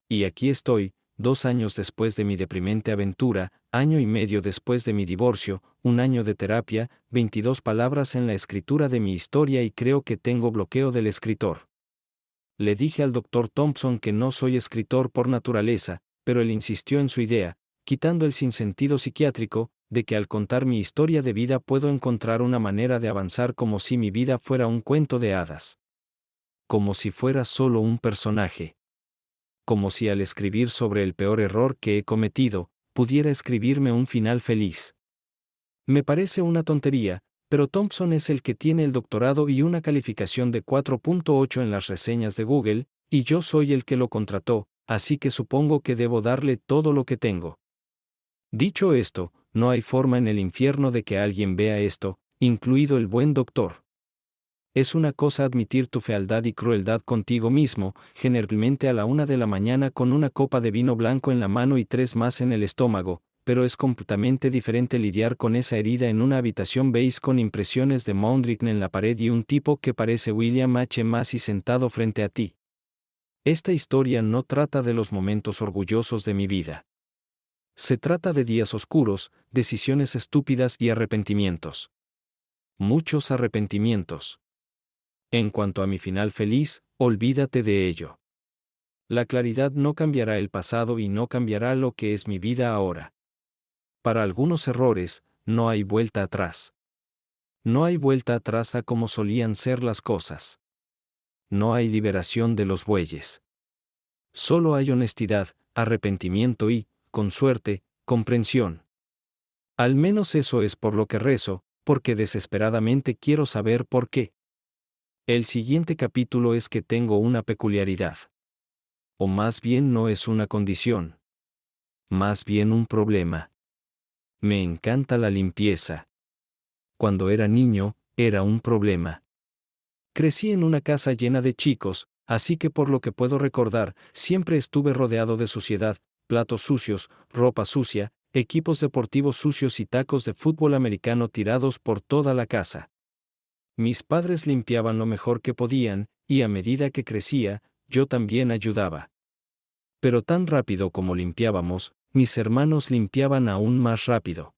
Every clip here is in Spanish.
Y aquí estoy, 2 años después de mi deprimente aventura, año y medio después de mi divorcio, 1 año de terapia, 22 palabras en la escritura de mi historia y creo que tengo bloqueo del escritor. Le dije al Dr. Thompson que no soy escritor por naturaleza, pero él insistió en su idea, quitando el sinsentido psiquiátrico, de que al contar mi historia de vida puedo encontrar una manera de avanzar como si mi vida fuera un cuento de hadas. Como si fuera solo un personaje. Como si al escribir sobre el peor error que he cometido, pudiera escribirme un final feliz. Me parece una tontería, pero Thompson es el que tiene el doctorado y una calificación de 4.8 en las reseñas de Google, y yo soy el que lo contrató, así que supongo que debo darle todo lo que tengo. Dicho esto, no hay forma en el infierno de que alguien vea esto, incluido el buen doctor. Es una cosa admitir tu fealdad y crueldad contigo mismo, generalmente a la 1 de la mañana con una copa de vino blanco en la mano y 3 más en el estómago, pero es completamente diferente lidiar con esa herida en una habitación beige con impresiones de Mondrian en la pared y un tipo que parece William H. Macy sentado frente a ti. Esta historia no trata de los momentos orgullosos de mi vida. Se trata de días oscuros, decisiones estúpidas y arrepentimientos. Muchos arrepentimientos. En cuanto a mi final feliz, olvídate de ello. La claridad no cambiará el pasado y no cambiará lo que es mi vida ahora. Para algunos errores, no hay vuelta atrás. No hay vuelta atrás a como solían ser las cosas. No hay liberación de los bueyes. Solo hay honestidad, arrepentimiento y, con suerte, comprensión. Al menos eso es por lo que rezo, porque desesperadamente quiero saber por qué. El siguiente capítulo es que tengo una peculiaridad. O más bien no es una condición. Más bien un problema. Me encanta la limpieza. Cuando era niño, era un problema. Crecí en una casa llena de chicos, así que por lo que puedo recordar, siempre estuve rodeado de suciedad, platos sucios, ropa sucia, equipos deportivos sucios y tacos de fútbol americano tirados por toda la casa. Mis padres limpiaban lo mejor que podían, y a medida que crecía, yo también ayudaba. Pero tan rápido como limpiábamos, mis hermanos limpiaban aún más rápido.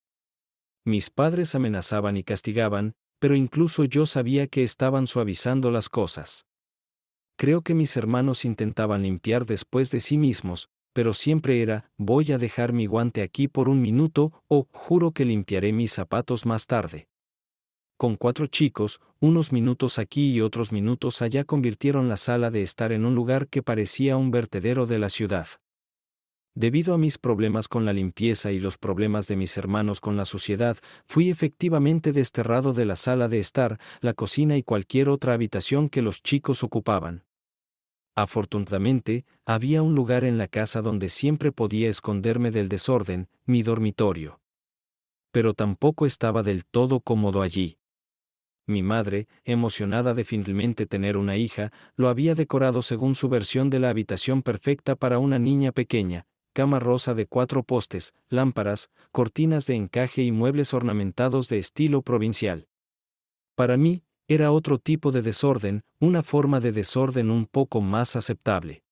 Mis padres amenazaban y castigaban, pero incluso yo sabía que estaban suavizando las cosas. Creo que mis hermanos intentaban limpiar después de sí mismos, pero siempre era, voy a dejar mi guante aquí por un minuto, o juro que limpiaré mis zapatos más tarde. Con 4 chicos, unos minutos aquí y otros minutos allá convirtieron la sala de estar en un lugar que parecía un vertedero de la ciudad. Debido a mis problemas con la limpieza y los problemas de mis hermanos con la suciedad, fui efectivamente desterrado de la sala de estar, la cocina y cualquier otra habitación que los chicos ocupaban. Afortunadamente, había un lugar en la casa donde siempre podía esconderme del desorden, mi dormitorio. Pero tampoco estaba del todo cómodo allí. Mi madre, emocionada de finalmente tener una hija, lo había decorado según su versión de la habitación perfecta para una niña pequeña: cama rosa de 4 postes, lámparas, cortinas de encaje y muebles ornamentados de estilo provincial. Para mí, era otro tipo de desorden, una forma de desorden un poco más aceptable.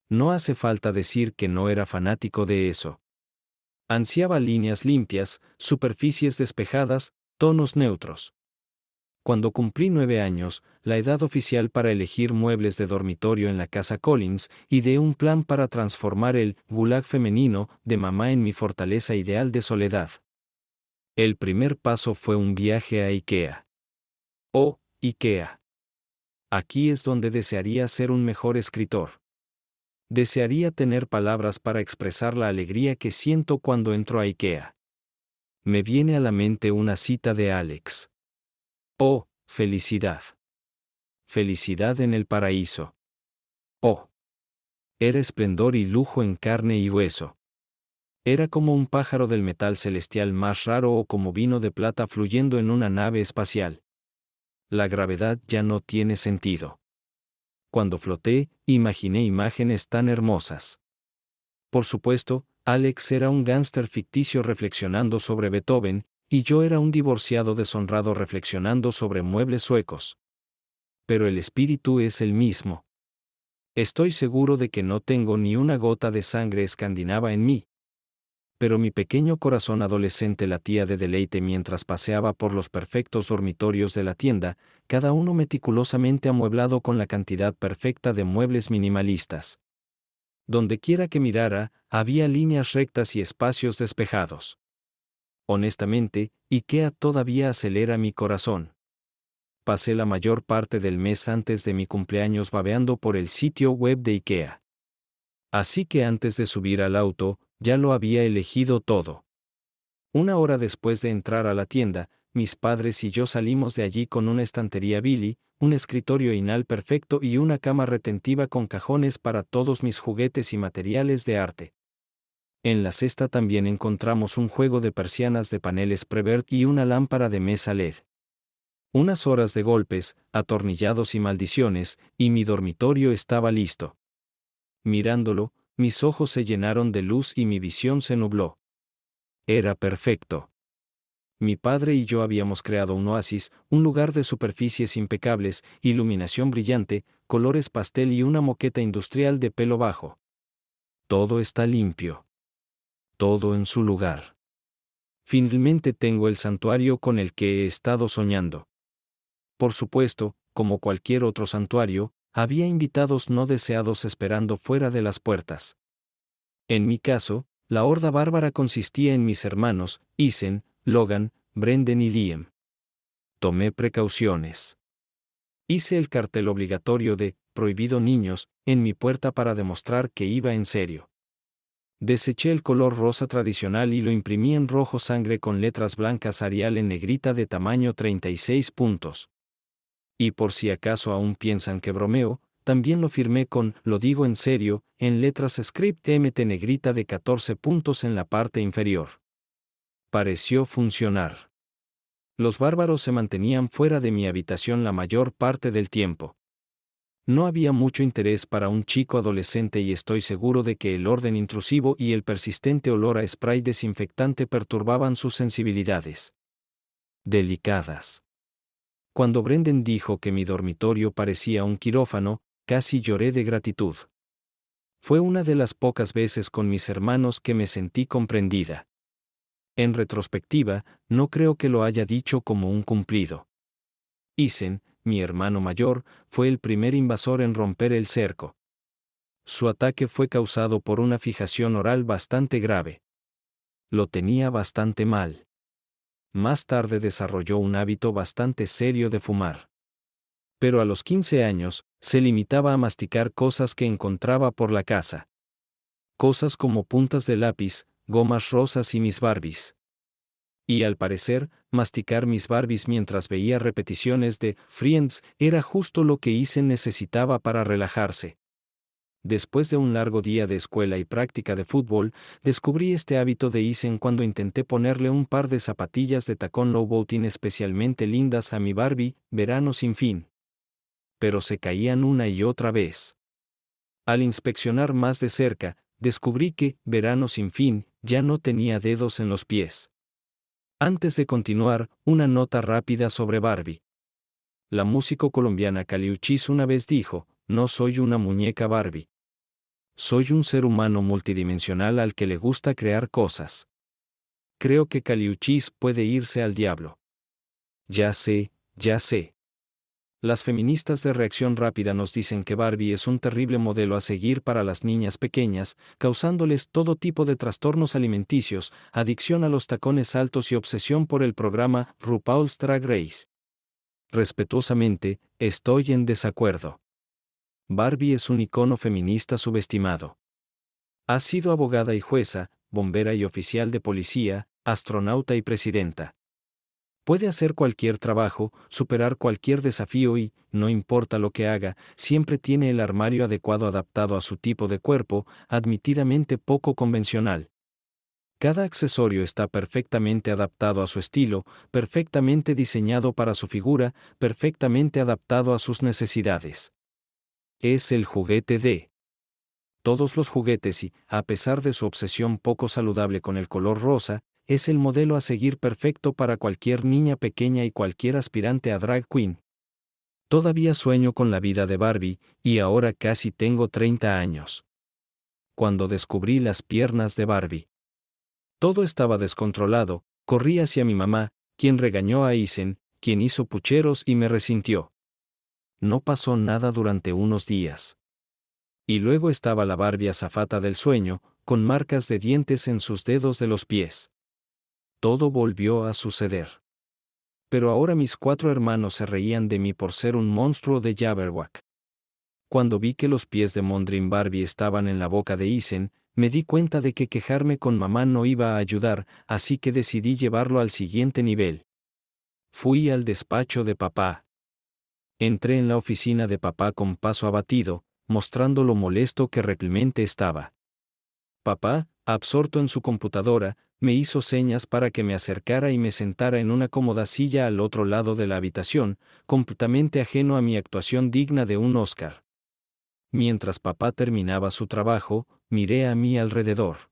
No hace falta decir que no era fanático de eso. Ansiaba líneas limpias, superficies despejadas, tonos neutros. Cuando cumplí 9 años, la edad oficial para elegir muebles de dormitorio en la casa Collins, ideé un plan para transformar el gulag femenino de mamá en mi fortaleza ideal de soledad. El primer paso fue un viaje a IKEA. Oh, IKEA. Aquí es donde desearía ser un mejor escritor. Desearía tener palabras para expresar la alegría que siento cuando entro a IKEA. Me viene a la mente una cita de Alex. Oh, felicidad. Felicidad en el paraíso. Oh. Era esplendor y lujo en carne y hueso. Era como un pájaro del metal celestial más raro o como vino de plata fluyendo en una nave espacial. La gravedad ya no tiene sentido. Cuando floté, imaginé imágenes tan hermosas. Por supuesto, Alex era un gángster ficticio reflexionando sobre Beethoven, y yo era un divorciado deshonrado reflexionando sobre muebles suecos. Pero el espíritu es el mismo. Estoy seguro de que no tengo ni una gota de sangre escandinava en mí. Pero mi pequeño corazón adolescente latía de deleite mientras paseaba por los perfectos dormitorios de la tienda, cada uno meticulosamente amueblado con la cantidad perfecta de muebles minimalistas. Donde quiera que mirara, había líneas rectas y espacios despejados. Honestamente, IKEA todavía acelera mi corazón. Pasé la mayor parte del mes antes de mi cumpleaños babeando por el sitio web de IKEA. Así que antes de subir al auto, ya lo había elegido todo. Una hora después de entrar a la tienda, mis padres y yo salimos de allí con una estantería Billy, un escritorio Inal perfecto y una cama retentiva con cajones para todos mis juguetes y materiales de arte. En la cesta también encontramos un juego de persianas de paneles Prevert y una lámpara de mesa LED. Unas horas de golpes, atornillados y maldiciones, y mi dormitorio estaba listo. Mirándolo, mis ojos se llenaron de luz y mi visión se nubló. Era perfecto. Mi padre y yo habíamos creado un oasis, un lugar de superficies impecables, iluminación brillante, colores pastel y una moqueta industrial de pelo bajo. Todo está limpio. Todo en su lugar. Finalmente tengo el santuario con el que he estado soñando. Por supuesto, como cualquier otro santuario, había invitados no deseados esperando fuera de las puertas. En mi caso, la horda bárbara consistía en mis hermanos, Isen, Logan, Brendan y Liam. Tomé precauciones. Hice el cartel obligatorio de «Prohibido niños» en mi puerta para demostrar que iba en serio. Deseché el color rosa tradicional y lo imprimí en rojo sangre con letras blancas Arial en negrita de tamaño 36 puntos. Y por si acaso aún piensan que bromeo, también lo firmé con «Lo digo en serio» en letras script MT negrita de 14 puntos en la parte inferior. Pareció funcionar. Los bárbaros se mantenían fuera de mi habitación la mayor parte del tiempo. No había mucho interés para un chico adolescente y estoy seguro de que el orden intrusivo y el persistente olor a spray desinfectante perturbaban sus sensibilidades delicadas. Cuando Brendan dijo que mi dormitorio parecía un quirófano, casi lloré de gratitud. Fue una de las pocas veces con mis hermanos que me sentí comprendida. En retrospectiva, no creo que lo haya dicho como un cumplido. Isen, mi hermano mayor, fue el primer invasor en romper el cerco. Su ataque fue causado por una fijación oral bastante grave. Lo tenía bastante mal. Más tarde desarrolló un hábito bastante serio de fumar. Pero a los 15 años, se limitaba a masticar cosas que encontraba por la casa. Cosas como puntas de lápiz, gomas rosas y mis Barbies. Y al parecer, masticar mis Barbies mientras veía repeticiones de Friends era justo lo que Isen necesitaba para relajarse. Después de un largo día de escuela y práctica de fútbol, descubrí este hábito de Isen cuando intenté ponerle un par de zapatillas de tacón low bottom especialmente lindas a mi Barbie, Verano sin fin. Pero se caían una y otra vez. Al inspeccionar más de cerca, descubrí que, Verano sin fin, ya no tenía dedos en los pies. Antes de continuar, una nota rápida sobre Barbie. La músico colombiana Kali Uchis una vez dijo, no soy una muñeca Barbie. Soy un ser humano multidimensional al que le gusta crear cosas. Creo que Kali Uchis puede irse al diablo. Ya sé, ya sé. Las feministas de reacción rápida nos dicen que Barbie es un terrible modelo a seguir para las niñas pequeñas, causándoles todo tipo de trastornos alimenticios, adicción a los tacones altos y obsesión por el programa RuPaul's Drag Race. Respetuosamente, estoy en desacuerdo. Barbie es un icono feminista subestimado. Ha sido abogada y jueza, bombera y oficial de policía, astronauta y presidenta. Puede hacer cualquier trabajo, superar cualquier desafío y, no importa lo que haga, siempre tiene el armario adecuado adaptado a su tipo de cuerpo, admitidamente poco convencional. Cada accesorio está perfectamente adaptado a su estilo, perfectamente diseñado para su figura, perfectamente adaptado a sus necesidades. Es el juguete de todos los juguetes y, a pesar de su obsesión poco saludable con el color rosa, es el modelo a seguir perfecto para cualquier niña pequeña y cualquier aspirante a drag queen. Todavía sueño con la vida de Barbie, y ahora casi tengo 30 años. Cuando descubrí las piernas de Barbie. Todo estaba descontrolado, corrí hacia mi mamá, quien regañó a Isen, quien hizo pucheros y me resintió. No pasó nada durante unos días. Y luego estaba la Barbie azafata del sueño, con marcas de dientes en sus dedos de los pies. Todo volvió a suceder. Pero ahora mis 4 hermanos se reían de mí por ser un monstruo de Jabberwock. Cuando vi que los pies de Mondrin Barbie estaban en la boca de Isen, me di cuenta de que quejarme con mamá no iba a ayudar, así que decidí llevarlo al siguiente nivel. Fui al despacho de papá. Entré en la oficina de papá con paso abatido, mostrando lo molesto que realmente estaba. Papá, absorto en su computadora, me hizo señas para que me acercara y me sentara en una cómoda silla al otro lado de la habitación, completamente ajeno a mi actuación digna de un Oscar. Mientras papá terminaba su trabajo, miré a mi alrededor.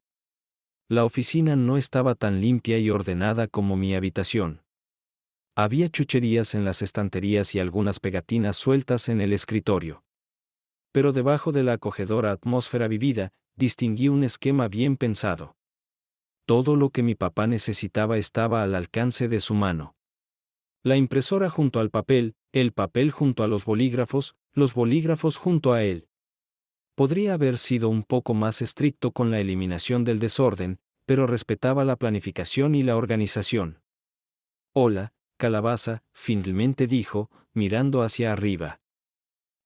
La oficina no estaba tan limpia y ordenada como mi habitación. Había chucherías en las estanterías y algunas pegatinas sueltas en el escritorio. Pero debajo de la acogedora atmósfera vivida, distinguí un esquema bien pensado. Todo lo que mi papá necesitaba estaba al alcance de su mano. La impresora junto al papel, el papel junto a los bolígrafos junto a él. Podría haber sido un poco más estricto con la eliminación del desorden, pero respetaba la planificación y la organización. Hola, calabaza, finalmente dijo, mirando hacia arriba.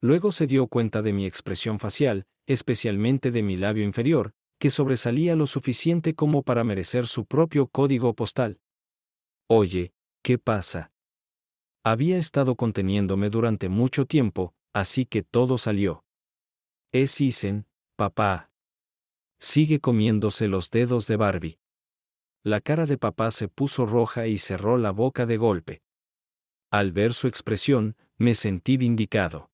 Luego se dio cuenta de mi expresión facial, especialmente de mi labio inferior, que sobresalía lo suficiente como para merecer su propio código postal. Oye, ¿qué pasa? Había estado conteniéndome durante mucho tiempo, así que todo salió. Es Isen, papá. Sigue comiéndose los dedos de Barbie. La cara de papá se puso roja y cerró la boca de golpe. Al ver su expresión, me sentí vindicado.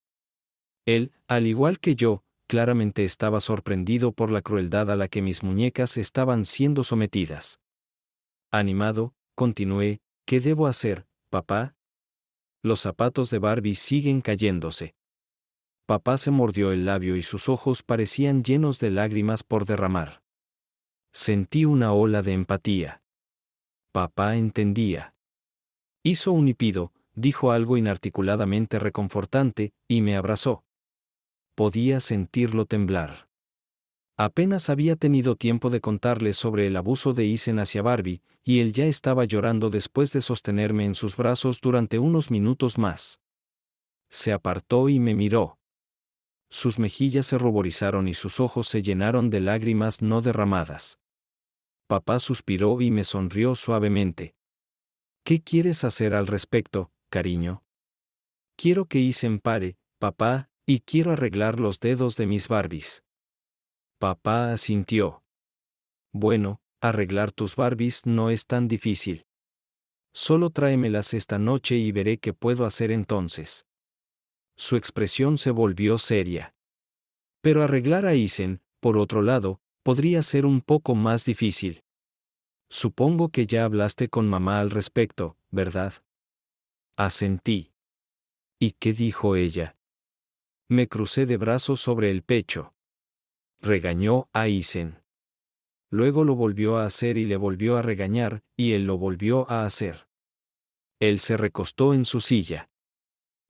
Él, al igual que yo, claramente estaba sorprendido por la crueldad a la que mis muñecas estaban siendo sometidas. Animado, continué, ¿qué debo hacer, papá? Los zapatos de Barbie siguen cayéndose. Papá se mordió el labio y sus ojos parecían llenos de lágrimas por derramar. Sentí una ola de empatía. Papá entendía. Hizo un hipido, dijo algo inarticuladamente reconfortante, y me abrazó. Podía sentirlo temblar. Apenas había tenido tiempo de contarle sobre el abuso de Isen hacia Barbie, y él ya estaba llorando después de sostenerme en sus brazos durante unos minutos más. Se apartó y me miró. Sus mejillas se ruborizaron y sus ojos se llenaron de lágrimas no derramadas. Papá suspiró y me sonrió suavemente. ¿Qué quieres hacer al respecto, cariño? Quiero que Isen pare, papá, y quiero arreglar los dedos de mis Barbies. Papá asintió. Bueno, arreglar tus Barbies no es tan difícil. Solo tráemelas esta noche y veré qué puedo hacer entonces. Su expresión se volvió seria. Pero arreglar a Isen, por otro lado, podría ser un poco más difícil. Supongo que ya hablaste con mamá al respecto, ¿verdad? Asentí. ¿Y qué dijo ella? Me crucé de brazos sobre el pecho. Regañó a Isen. Luego lo volvió a hacer y le volvió a regañar, y él lo volvió a hacer. Él se recostó en su silla.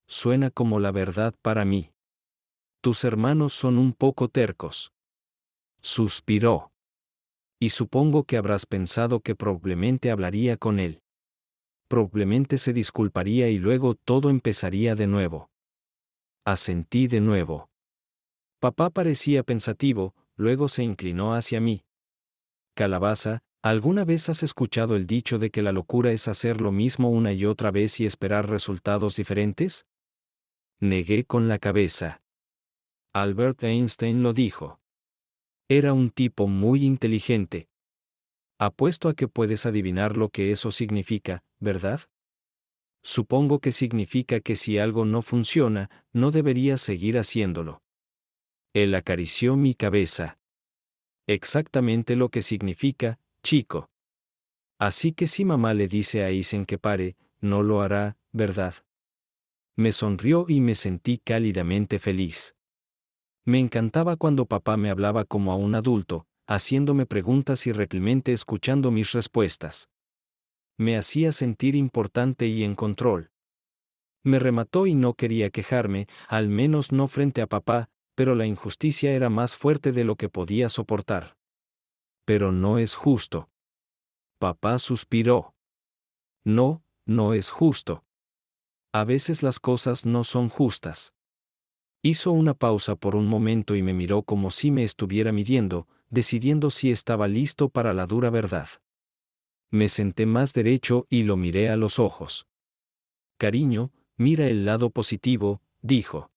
Suena como la verdad para mí. Tus hermanos son un poco tercos. Suspiró. Y supongo que habrás pensado que probablemente hablaría con él. Probablemente se disculparía y luego todo empezaría de nuevo. Asentí de nuevo. Papá parecía pensativo, luego se inclinó hacia mí. Calabaza, ¿alguna vez has escuchado el dicho de que la locura es hacer lo mismo una y otra vez y esperar resultados diferentes? Negué con la cabeza. Albert Einstein lo dijo. Era un tipo muy inteligente. Apuesto a que puedes adivinar lo que eso significa, ¿verdad? Supongo que significa que si algo no funciona, no deberías seguir haciéndolo. Él acarició mi cabeza. Exactamente lo que significa, chico. Así que si mamá le dice a Isen que pare, no lo hará, ¿verdad? Me sonrió y me sentí cálidamente feliz. Me encantaba cuando papá me hablaba como a un adulto, haciéndome preguntas y realmente escuchando mis respuestas. Me hacía sentir importante y en control. Me remató y no quería quejarme, al menos no frente a papá, pero la injusticia era más fuerte de lo que podía soportar. Pero no es justo. Papá suspiró. No, no es justo. A veces las cosas no son justas. Hizo una pausa por un momento y me miró como si me estuviera midiendo, decidiendo si estaba listo para la dura verdad. Me senté más derecho y lo miré a los ojos. Cariño, mira el lado positivo, dijo.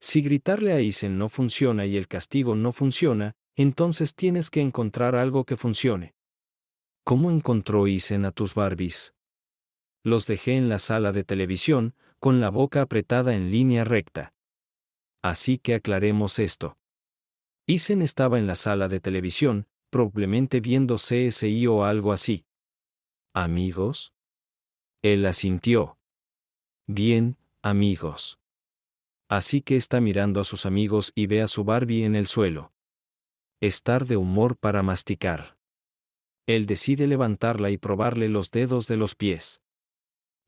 Si gritarle a Isen no funciona y el castigo no funciona, entonces tienes que encontrar algo que funcione. ¿Cómo encontró Isen a tus Barbies? Los dejé en la sala de televisión, con la boca apretada en línea recta. Así que aclaremos esto. Isen estaba en la sala de televisión, probablemente viendo CSI o algo así. ¿Amigos? Él asintió. Bien, amigos. Así que está mirando a sus amigos y ve a su Barbie en el suelo. Estar de humor para masticar. Él decide levantarla y probarle los dedos de los pies.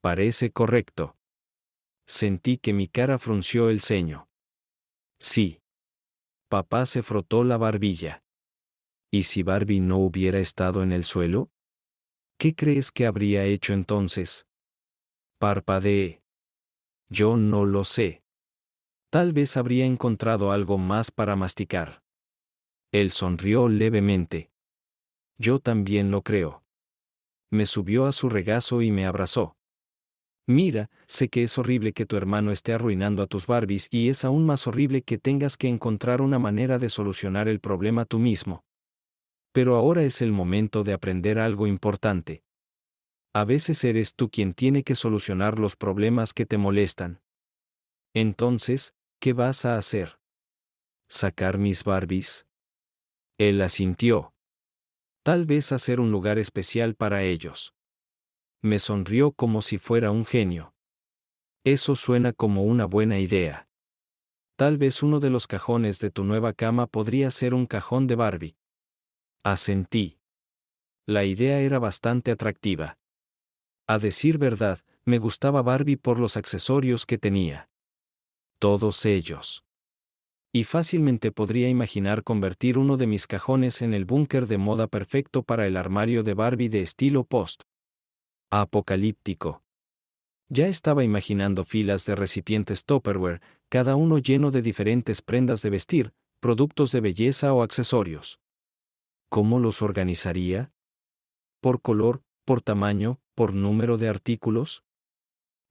Parece correcto. Sentí que mi cara frunció el ceño. Sí. Papá se frotó la barbilla. ¿Y si Barbie no hubiera estado en el suelo? ¿Qué crees que habría hecho entonces? Parpadeé. Yo no lo sé. Tal vez habría encontrado algo más para masticar. Él sonrió levemente. Yo también lo creo. Me subió a su regazo y me abrazó. Mira, sé que es horrible que tu hermano esté arruinando a tus Barbies y es aún más horrible que tengas que encontrar una manera de solucionar el problema tú mismo. Pero ahora es el momento de aprender algo importante. A veces eres tú quien tiene que solucionar los problemas que te molestan. Entonces, ¿qué vas a hacer? ¿Sacar mis Barbies? Él asintió. Tal vez hacer un lugar especial para ellos. Me sonrió como si fuera un genio. Eso suena como una buena idea. Tal vez uno de los cajones de tu nueva cama podría ser un cajón de Barbie. Asentí. La idea era bastante atractiva. A decir verdad, me gustaba Barbie por los accesorios que tenía. Todos ellos. Y fácilmente podría imaginar convertir uno de mis cajones en el búnker de moda perfecto para el armario de Barbie de estilo post-apocalíptico. Ya estaba imaginando filas de recipientes Tupperware, cada uno lleno de diferentes prendas de vestir, productos de belleza o accesorios. ¿Cómo los organizaría? ¿Por color, por tamaño, por número de artículos?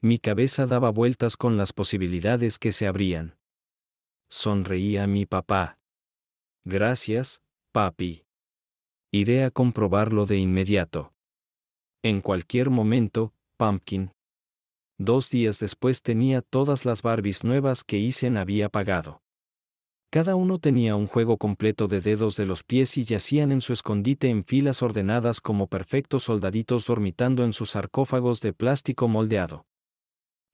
Mi cabeza daba vueltas con las posibilidades que se abrían. Sonreí a mi papá. Gracias, papi. Iré a comprobarlo de inmediato. En cualquier momento, Pumpkin. 2 días después tenía todas las Barbies nuevas que Isen había pagado. Cada uno tenía un juego completo de dedos de los pies y yacían en su escondite en filas ordenadas como perfectos soldaditos dormitando en sus sarcófagos de plástico moldeado.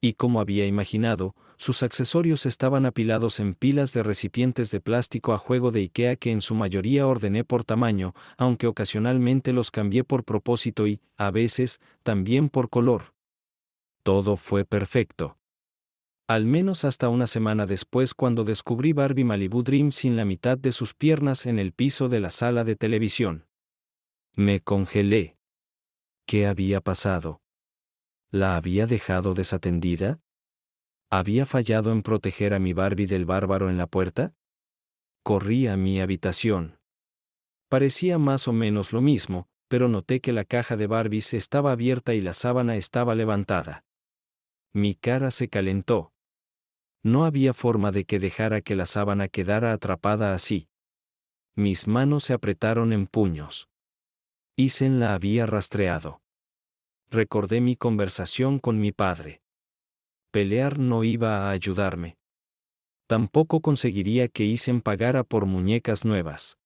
Y como había imaginado, sus accesorios estaban apilados en pilas de recipientes de plástico a juego de IKEA que en su mayoría ordené por tamaño, aunque ocasionalmente los cambié por propósito y, a veces, también por color. Todo fue perfecto. Al menos hasta una semana después cuando descubrí Barbie Malibu Dream sin la mitad de sus piernas en el piso de la sala de televisión. Me congelé. ¿Qué había pasado? ¿La había dejado desatendida? ¿Había fallado en proteger a mi Barbie del bárbaro en la puerta? Corrí a mi habitación. Parecía más o menos lo mismo, pero noté que la caja de Barbies estaba abierta y la sábana estaba levantada. Mi cara se calentó. No había forma de que dejara que la sábana quedara atrapada así. Mis manos se apretaron en puños. Isen la había rastreado. Recordé mi conversación con mi padre. Pelear no iba a ayudarme. Tampoco conseguiría que Isen pagara por muñecas nuevas.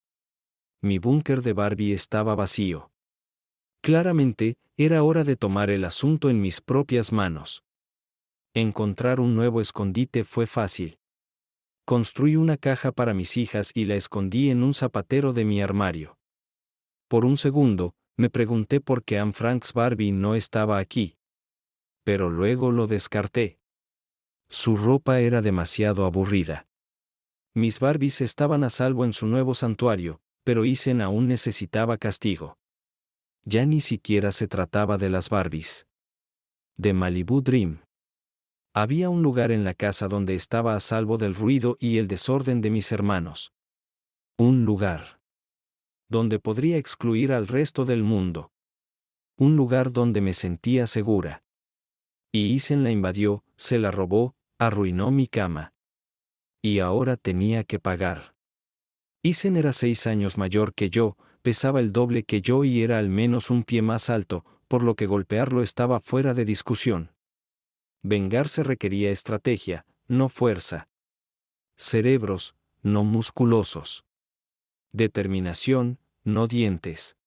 Mi búnker de Barbie estaba vacío. Claramente, era hora de tomar el asunto en mis propias manos. Encontrar un nuevo escondite fue fácil. Construí una caja para mis hijas y la escondí en un zapatero de mi armario. Por un segundo, me pregunté por qué Anne Frank's Barbie no estaba aquí. Pero luego lo descarté. Su ropa era demasiado aburrida. Mis Barbies estaban a salvo en su nuevo santuario, pero Ethan aún necesitaba castigo. Ya ni siquiera se trataba de las Barbies. De Malibu Dream. Había un lugar en la casa donde estaba a salvo del ruido y el desorden de mis hermanos. Un lugar donde podría excluir al resto del mundo. Un lugar donde me sentía segura. Y Ethan la invadió, se la robó, arruinó mi cama. Y ahora tenía que pagar. Ethan era 6 años mayor que yo, pesaba el doble que yo y era al menos un pie más alto, por lo que golpearlo estaba fuera de discusión. Vengarse requería estrategia, no fuerza. Cerebros, no musculosos. Determinación, no dientes.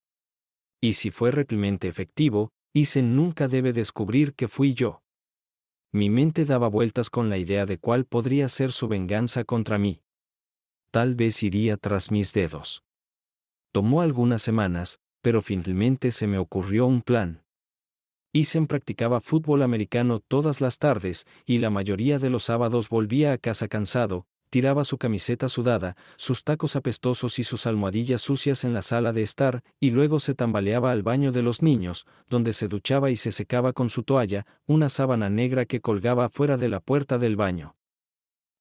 Y si fue realmente efectivo, Ethan nunca debe descubrir que fui yo. Mi mente daba vueltas con la idea de cuál podría ser su venganza contra mí. Tal vez iría tras mis dedos. Tomó algunas semanas, pero finalmente se me ocurrió un plan. Ethan practicaba fútbol americano todas las tardes, y la mayoría de los sábados volvía a casa cansado, tiraba su camiseta sudada, sus tacos apestosos y sus almohadillas sucias en la sala de estar, y luego se tambaleaba al baño de los niños, donde se duchaba y se secaba con su toalla, una sábana negra que colgaba afuera de la puerta del baño.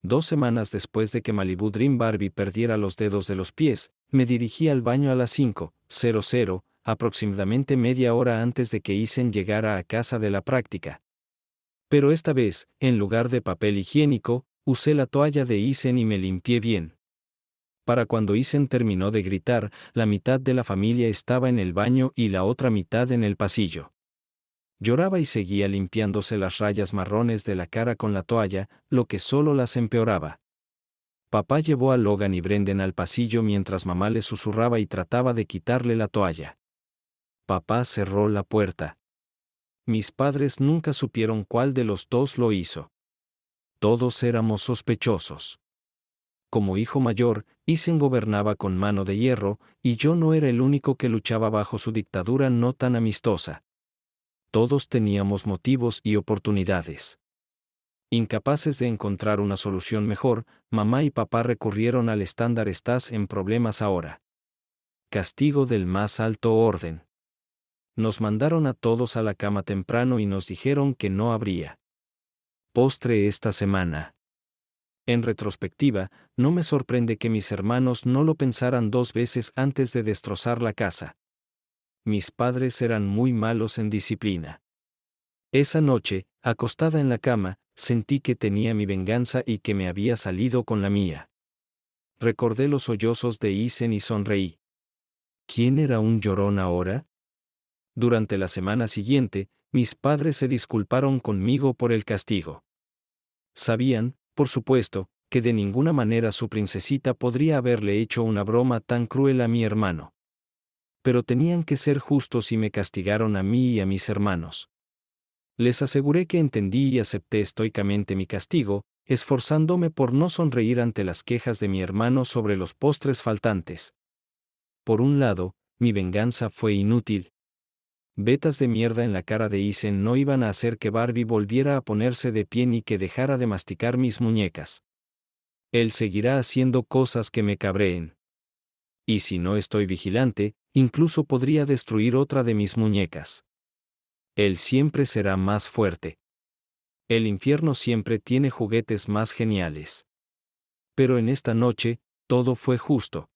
2 semanas después de que Malibu Dream Barbie perdiera los dedos de los pies, me dirigí al baño a las 5:00, aproximadamente media hora antes de que Ethan llegara a casa de la práctica. Pero esta vez, en lugar de papel higiénico, usé la toalla de Ethan y me limpié bien. Para cuando Ethan terminó de gritar, la mitad de la familia estaba en el baño y la otra mitad en el pasillo. Lloraba y seguía limpiándose las rayas marrones de la cara con la toalla, lo que solo las empeoraba. Papá llevó a Logan y Brendan al pasillo mientras mamá le susurraba y trataba de quitarle la toalla. Papá cerró la puerta. Mis padres nunca supieron cuál de los dos lo hizo. Todos éramos sospechosos. Como hijo mayor, Ethan gobernaba con mano de hierro, y yo no era el único que luchaba bajo su dictadura no tan amistosa. Todos teníamos motivos y oportunidades. Incapaces de encontrar una solución mejor, mamá y papá recurrieron al estándar "estás en problemas ahora". Castigo del más alto orden. Nos mandaron a todos a la cama temprano y nos dijeron que no habría postre esta semana. En retrospectiva, no me sorprende que mis hermanos no lo pensaran 2 veces antes de destrozar la casa. Mis padres eran muy malos en disciplina. Esa noche, acostada en la cama, sentí que tenía mi venganza y que me había salido con la mía. Recordé los sollozos de Ethan y sonreí. ¿Quién era un llorón ahora? Durante la semana siguiente, mis padres se disculparon conmigo por el castigo. Sabían, por supuesto, que de ninguna manera su princesita podría haberle hecho una broma tan cruel a mi hermano. Pero tenían que ser justos y me castigaron a mí y a mis hermanos. Les aseguré que entendí y acepté estoicamente mi castigo, esforzándome por no sonreír ante las quejas de mi hermano sobre los postres faltantes. Por un lado, mi venganza fue inútil. Vetas de mierda en la cara de Ethan no iban a hacer que Barbie volviera a ponerse de pie ni que dejara de masticar mis muñecas. Él seguirá haciendo cosas que me cabreen. Y si no estoy vigilante, incluso podría destruir otra de mis muñecas. Él siempre será más fuerte. El infierno siempre tiene juguetes más geniales. Pero en esta noche, todo fue justo.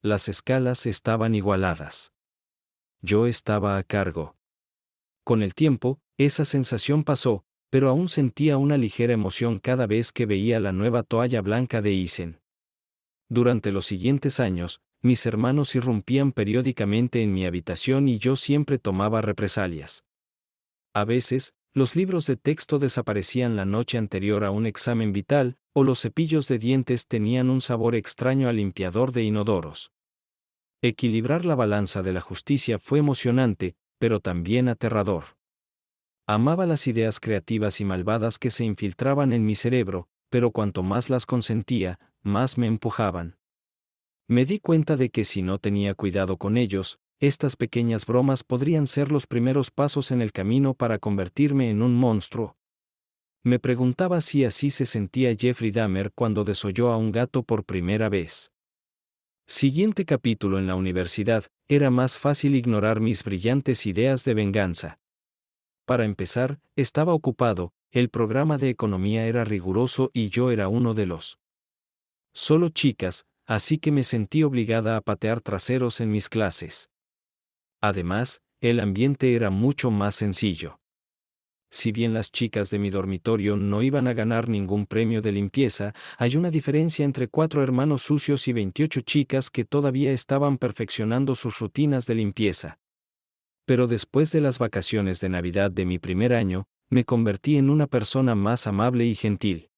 Las escalas estaban igualadas. Yo estaba a cargo. Con el tiempo, esa sensación pasó, pero aún sentía una ligera emoción cada vez que veía la nueva toalla blanca de Ethan. Durante los siguientes años, mis hermanos irrumpían periódicamente en mi habitación y yo siempre tomaba represalias. A veces, los libros de texto desaparecían la noche anterior a un examen vital, o los cepillos de dientes tenían un sabor extraño a limpiador de inodoros. Equilibrar la balanza de la justicia fue emocionante, pero también aterrador. Amaba las ideas creativas y malvadas que se infiltraban en mi cerebro, pero cuanto más las consentía, más me empujaban. Me di cuenta de que si no tenía cuidado con ellos, estas pequeñas bromas podrían ser los primeros pasos en el camino para convertirme en un monstruo. Me preguntaba si así se sentía Jeffrey Dahmer cuando desolló a un gato por primera vez. Siguiente capítulo. En la universidad, era más fácil ignorar mis brillantes ideas de venganza. Para empezar, estaba ocupado, el programa de economía era riguroso y yo era uno de los solo chicas, así que me sentí obligada a patear traseros en mis clases. Además, el ambiente era mucho más sencillo. Si bien las chicas de mi dormitorio no iban a ganar ningún premio de limpieza, hay una diferencia entre 4 hermanos sucios y 28 chicas que todavía estaban perfeccionando sus rutinas de limpieza. Pero después de las vacaciones de Navidad de mi primer año, me convertí en una persona más amable y gentil.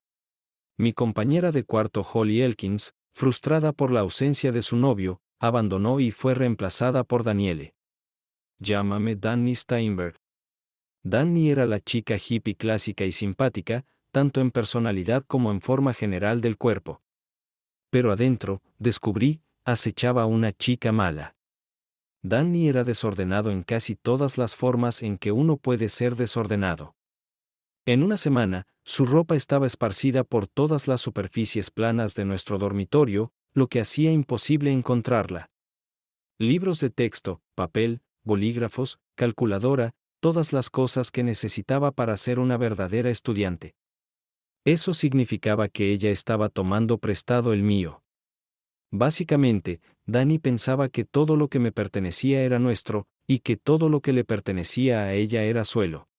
Mi compañera de cuarto Holly Elkins, frustrada por la ausencia de su novio, abandonó y fue reemplazada por Danielle. Llámame Danny Steinberg. Danny era la chica hippie clásica y simpática, tanto en personalidad como en forma general del cuerpo. Pero adentro, descubrí, acechaba a una chica mala. Danny era desordenado en casi todas las formas en que uno puede ser desordenado. En una semana, su ropa estaba esparcida por todas las superficies planas de nuestro dormitorio, lo que hacía imposible encontrarla. Libros de texto, papel, bolígrafos, calculadora, todas las cosas que necesitaba para ser una verdadera estudiante. Eso significaba que ella estaba tomando prestado el mío. Básicamente, Danny pensaba que todo lo que me pertenecía era nuestro, y que todo lo que le pertenecía a ella era suelo.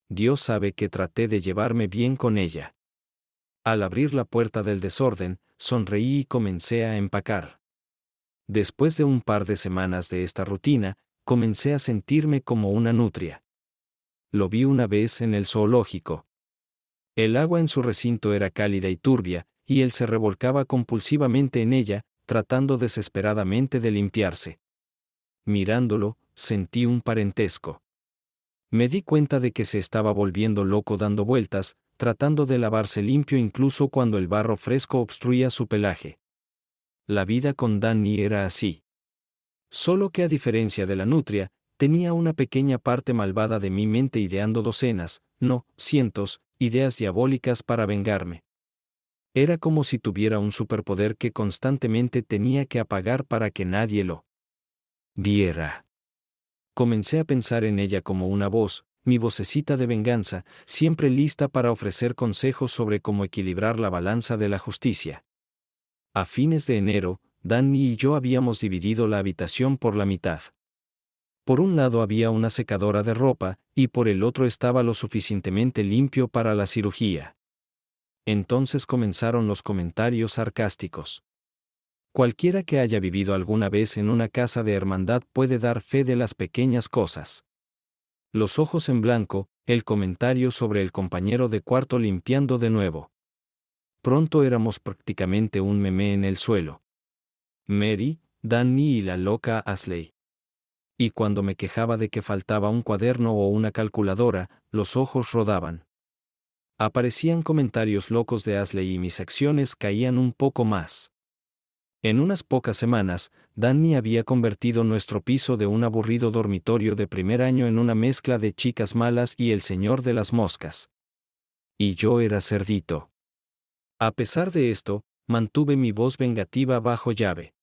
Dios sabe que traté de llevarme bien con ella. Al abrir la puerta del desorden, sonreí y comencé a empacar. Después de un par de semanas de esta rutina, comencé a sentirme como una nutria. Lo vi una vez en el zoológico. El agua en su recinto era cálida y turbia, y él se revolcaba compulsivamente en ella, tratando desesperadamente de limpiarse. Mirándolo, sentí un parentesco. Me di cuenta de que se estaba volviendo loco dando vueltas, tratando de lavarse limpio incluso cuando el barro fresco obstruía su pelaje. La vida con Danny era así. Solo que a diferencia de la nutria, tenía una pequeña parte malvada de mi mente ideando docenas, no, cientos, ideas diabólicas para vengarme. Era como si tuviera un superpoder que constantemente tenía que apagar para que nadie lo viera. Comencé a pensar en ella como una voz, mi vocecita de venganza, siempre lista para ofrecer consejos sobre cómo equilibrar la balanza de la justicia. A fines de enero, Danny y yo habíamos dividido la habitación por la mitad. Por un lado había una secadora de ropa, y por el otro estaba lo suficientemente limpio para la cirugía. Entonces comenzaron los comentarios sarcásticos. Cualquiera que haya vivido alguna vez en una casa de hermandad puede dar fe de las pequeñas cosas. Los ojos en blanco, el comentario sobre el compañero de cuarto limpiando de nuevo. Pronto éramos prácticamente un meme en el suelo. Mary, Danny y la loca Ashley. Y cuando me quejaba de que faltaba un cuaderno o una calculadora, los ojos rodaban. Aparecían comentarios locos de Ashley y mis acciones caían un poco más. En unas pocas semanas, Danny había convertido nuestro piso de un aburrido dormitorio de primer año en una mezcla de chicas malas y el señor de las moscas. Y yo era cerdito. A pesar de esto, mantuve mi voz vengativa bajo llave.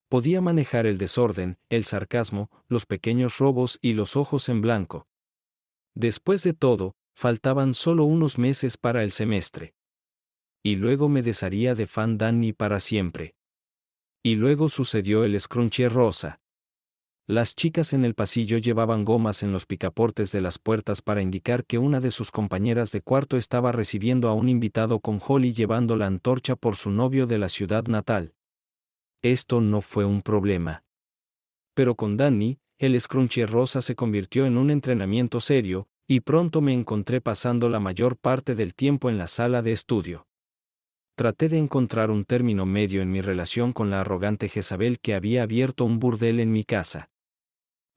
Podía manejar el desorden, el sarcasmo, los pequeños robos y los ojos en blanco. Después de todo, faltaban solo unos meses para el semestre. Y luego me desharía de fan Danny para siempre. Y luego sucedió el scrunchie rosa. Las chicas en el pasillo llevaban gomas en los picaportes de las puertas para indicar que una de sus compañeras de cuarto estaba recibiendo a un invitado con Holly llevando la antorcha por su novio de la ciudad natal. Esto no fue un problema. Pero con Danny, el scrunchie rosa se convirtió en un entrenamiento serio, y pronto me encontré pasando la mayor parte del tiempo en la sala de estudio. Traté de encontrar un término medio en mi relación con la arrogante Jezabel que había abierto un burdel en mi casa.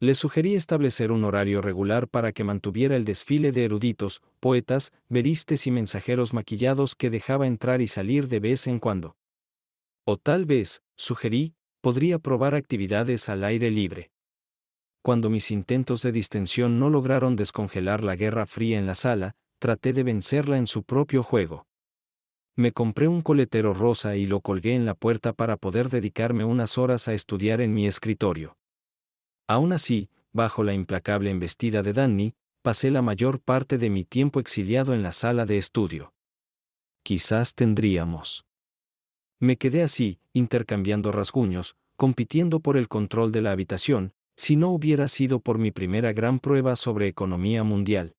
Le sugerí establecer un horario regular para que mantuviera el desfile de eruditos, poetas, veristes y mensajeros maquillados que dejaba entrar y salir de vez en cuando. O tal vez, sugerí, podría probar actividades al aire libre. Cuando mis intentos de distensión no lograron descongelar la guerra fría en la sala, traté de vencerla en su propio juego. Me compré un coletero rosa y lo colgué en la puerta para poder dedicarme unas horas a estudiar en mi escritorio. Aún así, bajo la implacable embestida de Danny, pasé la mayor parte de mi tiempo exiliado en la sala de estudio. Quizás tendríamos. Me quedé así, intercambiando rasguños, compitiendo por el control de la habitación, si no hubiera sido por mi primera gran prueba sobre economía mundial.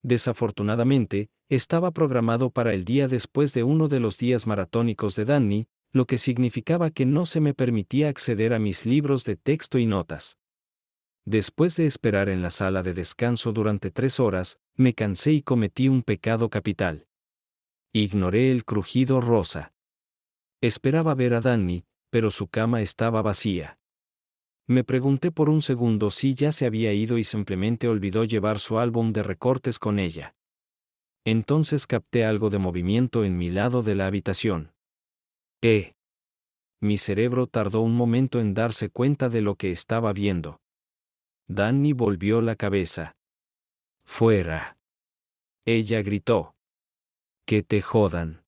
Desafortunadamente, estaba programado para el día después de uno de los días maratónicos de Danny, lo que significaba que no se me permitía acceder a mis libros de texto y notas. Después de esperar en la sala de descanso durante 3 horas, me cansé y cometí un pecado capital. Ignoré el crujido rosa. Esperaba ver a Danny, pero su cama estaba vacía. Me pregunté por un segundo si ya se había ido y simplemente olvidó llevar su álbum de recortes con ella. Entonces capté algo de movimiento en mi lado de la habitación. Mi cerebro tardó un momento en darse cuenta de lo que estaba viendo. Danny volvió la cabeza. «¡Fuera!». Ella gritó. «¡Que te jodan!».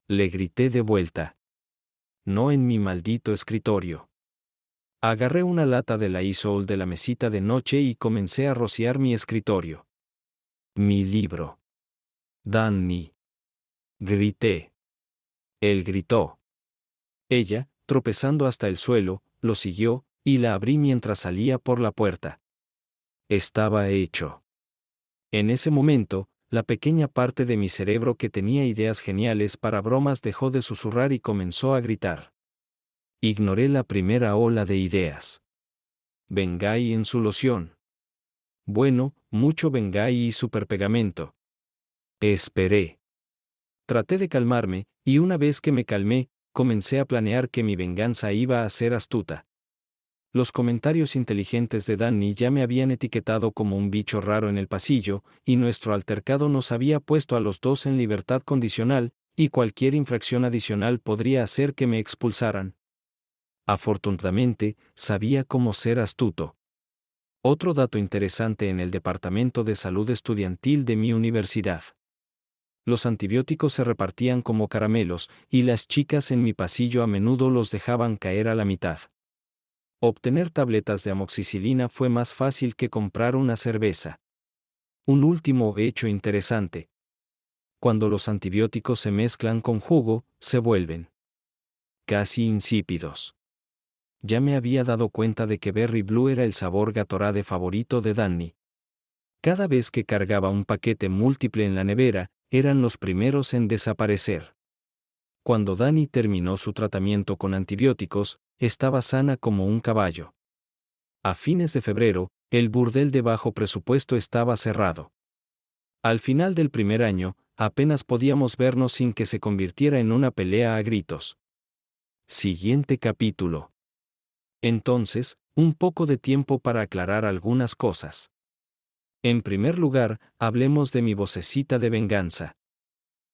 Le grité de vuelta. «No en mi maldito escritorio». Agarré una lata de la Isol de la mesita de noche y comencé a rociar mi escritorio. «Mi libro». «Danny». Grité. Él gritó. Ella, tropezando hasta el suelo, lo siguió, y la abrí mientras salía por la puerta. Estaba hecho. En ese momento, la pequeña parte de mi cerebro que tenía ideas geniales para bromas dejó de susurrar y comenzó a gritar. Ignoré la primera ola de ideas. Bengay en su loción. Bueno, mucho Bengay y superpegamento. Esperé. Traté de calmarme, y una vez que me calmé, comencé a planear que mi venganza iba a ser astuta. Los comentarios inteligentes de Danny ya me habían etiquetado como un bicho raro en el pasillo, y nuestro altercado nos había puesto a los dos en libertad condicional, y cualquier infracción adicional podría hacer que me expulsaran. Afortunadamente, sabía cómo ser astuto. Otro dato interesante en el departamento de salud estudiantil de mi universidad. Los antibióticos se repartían como caramelos, y las chicas en mi pasillo a menudo los dejaban caer a la mitad. Obtener tabletas de amoxicilina fue más fácil que comprar una cerveza. Un último hecho interesante. Cuando los antibióticos se mezclan con jugo, se vuelven casi insípidos. Ya me había dado cuenta de que Berry Blue era el sabor Gatorade favorito de Danny. Cada vez que cargaba un paquete múltiple en la nevera, eran los primeros en desaparecer. Cuando Danny terminó su tratamiento con antibióticos, estaba sana como un caballo. A fines de febrero, el burdel de bajo presupuesto estaba cerrado. Al final del primer año, apenas podíamos vernos sin que se convirtiera en una pelea a gritos. Siguiente capítulo. Entonces, un poco de tiempo para aclarar algunas cosas. En primer lugar, hablemos de mi vocecita de venganza.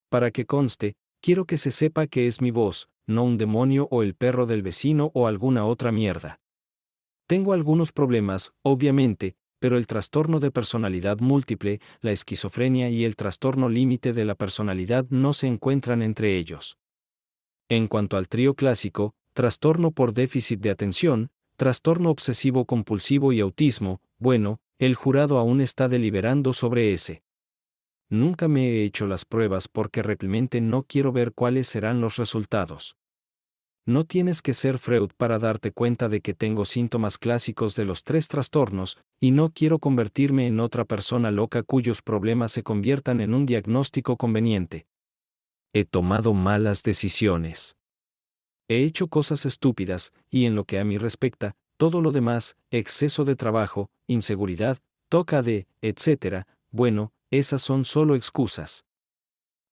Para que conste, quiero que se sepa que es mi voz, no un demonio o el perro del vecino o alguna otra mierda. Tengo algunos problemas, obviamente, pero el trastorno de personalidad múltiple, la esquizofrenia y el trastorno límite de la personalidad no se encuentran entre ellos. En cuanto al trío clásico, trastorno por déficit de atención, trastorno obsesivo-compulsivo y autismo, bueno, el jurado aún está deliberando sobre ese. Nunca me he hecho las pruebas porque realmente no quiero ver cuáles serán los resultados. No tienes que ser Freud para darte cuenta de que tengo síntomas clásicos de los 3 trastornos, y no quiero convertirme en otra persona loca cuyos problemas se conviertan en un diagnóstico conveniente. He tomado malas decisiones. He hecho cosas estúpidas, y en lo que a mí respecta, todo lo demás, exceso de trabajo, inseguridad, toca de, etc., bueno, esas son solo excusas.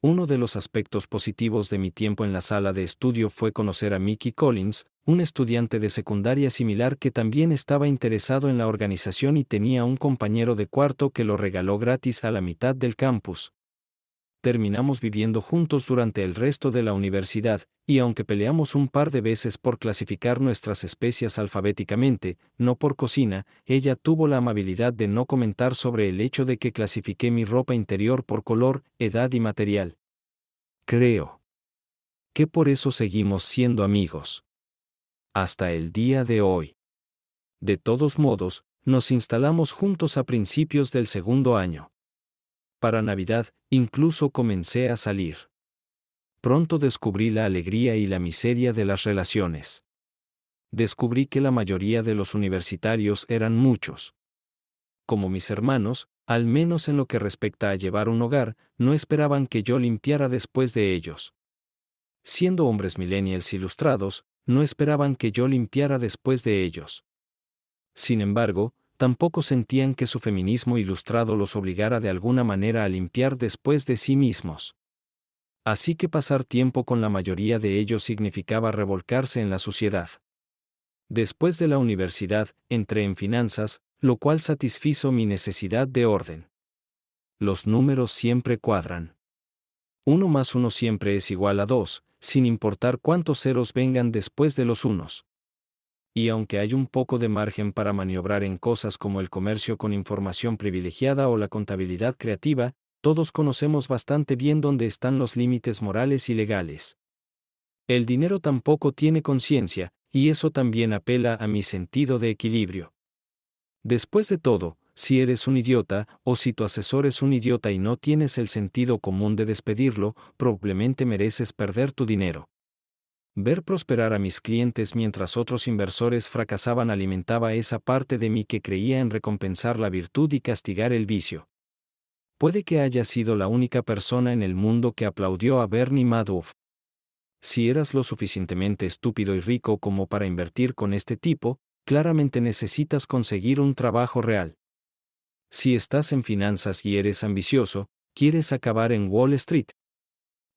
Uno de los aspectos positivos de mi tiempo en la sala de estudio fue conocer a Mickey Collins, un estudiante de secundaria similar que también estaba interesado en la organización y tenía un compañero de cuarto que lo regaló gratis a la mitad del campus. Terminamos viviendo juntos durante el resto de la universidad, y aunque peleamos un par de veces por clasificar nuestras especias alfabéticamente, no por cocina, ella tuvo la amabilidad de no comentar sobre el hecho de que clasifiqué mi ropa interior por color, edad y material. Creo que por eso seguimos siendo amigos. Hasta el día de hoy. De todos modos, nos instalamos juntos a principios del segundo año. Para Navidad, incluso comencé a salir. Pronto descubrí la alegría y la miseria de las relaciones. Descubrí que la mayoría de los universitarios eran muchos. Como mis hermanos, al menos en lo que respecta a llevar un hogar, no esperaban que yo limpiara después de ellos. Siendo hombres millennials ilustrados, no esperaban que yo limpiara después de ellos. Sin embargo, tampoco sentían que su feminismo ilustrado los obligara de alguna manera a limpiar después de sí mismos. Así que pasar tiempo con la mayoría de ellos significaba revolcarse en la suciedad. Después de la universidad, entré en finanzas, lo cual satisfizo mi necesidad de orden. Los números siempre cuadran. 1 más 1 siempre es igual a 2, sin importar cuántos ceros vengan después de los unos. Y aunque hay un poco de margen para maniobrar en cosas como el comercio con información privilegiada o la contabilidad creativa, todos conocemos bastante bien dónde están los límites morales y legales. El dinero tampoco tiene conciencia, y eso también apela a mi sentido de equilibrio. Después de todo, si eres un idiota, o si tu asesor es un idiota y no tienes el sentido común de despedirlo, probablemente mereces perder tu dinero. Ver prosperar a mis clientes mientras otros inversores fracasaban alimentaba esa parte de mí que creía en recompensar la virtud y castigar el vicio. Puede que haya sido la única persona en el mundo que aplaudió a Bernie Madoff. Si eras lo suficientemente estúpido y rico como para invertir con este tipo, claramente necesitas conseguir un trabajo real. Si estás en finanzas y eres ambicioso, quieres acabar en Wall Street.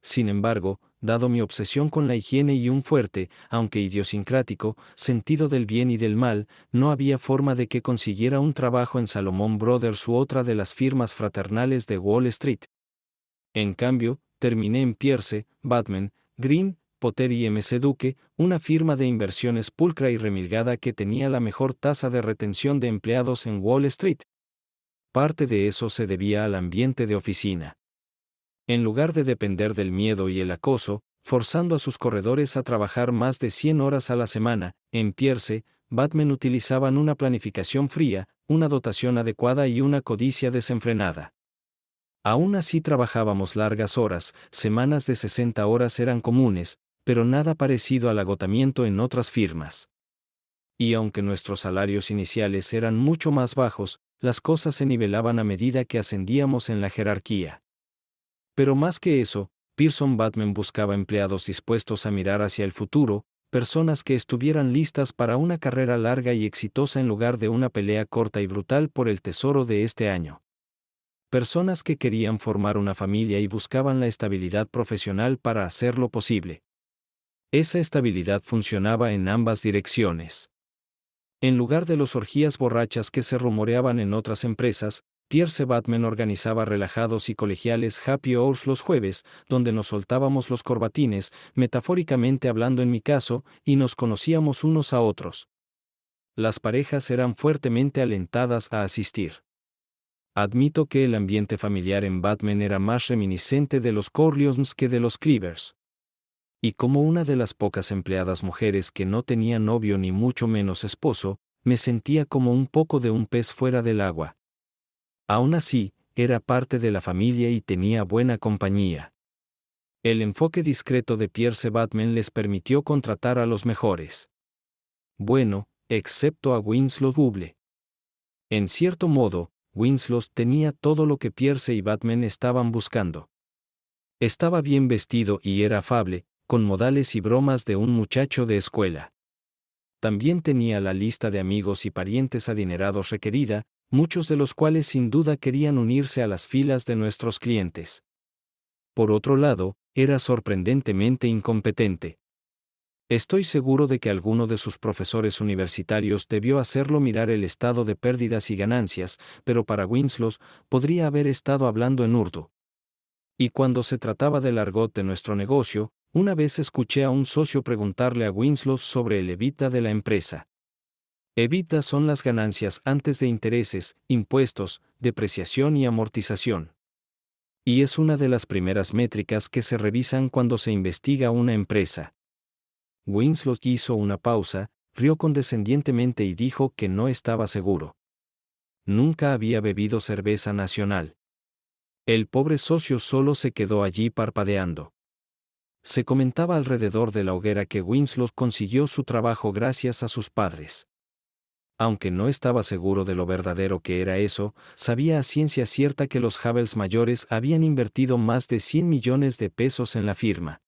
Sin embargo, dado mi obsesión con la higiene y un fuerte, aunque idiosincrático, sentido del bien y del mal, no había forma de que consiguiera un trabajo en Salomon Brothers u otra de las firmas fraternales de Wall Street. En cambio, terminé en Pierce, Batman, Green, Potter y M.C. Duque, una firma de inversiones pulcra y remilgada que tenía la mejor tasa de retención de empleados en Wall Street. Parte de eso se debía al ambiente de oficina. En lugar de depender del miedo y el acoso, forzando a sus corredores a trabajar más de 100 horas a la semana, en Pierce, Batman utilizaban una planificación fría, una dotación adecuada y una codicia desenfrenada. Aún así trabajábamos largas horas, semanas de 60 horas eran comunes, pero nada parecido al agotamiento en otras firmas. Y aunque nuestros salarios iniciales eran mucho más bajos, las cosas se nivelaban a medida que ascendíamos en la jerarquía. Pero más que eso, Pearson Batman buscaba empleados dispuestos a mirar hacia el futuro, personas que estuvieran listas para una carrera larga y exitosa en lugar de una pelea corta y brutal por el tesoro de este año. Personas que querían formar una familia y buscaban la estabilidad profesional para hacerlo posible. Esa estabilidad funcionaba en ambas direcciones. En lugar de las orgías borrachas que se rumoreaban en otras empresas, Pierce Batman organizaba relajados y colegiales happy hours los jueves, donde nos soltábamos los corbatines, metafóricamente hablando en mi caso, y nos conocíamos unos a otros. Las parejas eran fuertemente alentadas a asistir. Admito que el ambiente familiar en Batman era más reminiscente de los Corleones que de los Cleavers. Y como una de las pocas empleadas mujeres que no tenía novio ni mucho menos esposo, me sentía como un poco de un pez fuera del agua. Aún así, era parte de la familia y tenía buena compañía. El enfoque discreto de Pierce Batman les permitió contratar a los mejores. Bueno, excepto a Winslow Double. En cierto modo, Winslow tenía todo lo que Pierce y Batman estaban buscando. Estaba bien vestido y era afable, con modales y bromas de un muchacho de escuela. También tenía la lista de amigos y parientes adinerados requerida, muchos de los cuales sin duda querían unirse a las filas de nuestros clientes. Por otro lado, era sorprendentemente incompetente. Estoy seguro de que alguno de sus profesores universitarios debió hacerlo mirar el estado de pérdidas y ganancias, pero para Winslow podría haber estado hablando en urdu. Y cuando se trataba del argot de nuestro negocio, una vez escuché a un socio preguntarle a Winslow sobre el EBITDA de la empresa. EBITDA son las ganancias antes de intereses, impuestos, depreciación y amortización. Y es una de las primeras métricas que se revisan cuando se investiga una empresa. Winslow hizo una pausa, rió condescendientemente y dijo que no estaba seguro. Nunca había bebido cerveza nacional. El pobre socio solo se quedó allí parpadeando. Se comentaba alrededor de la hoguera que Winslow consiguió su trabajo gracias a sus padres. Aunque no estaba seguro de lo verdadero que era eso, sabía a ciencia cierta que los Havels mayores habían invertido más de 100 millones de pesos en la firma.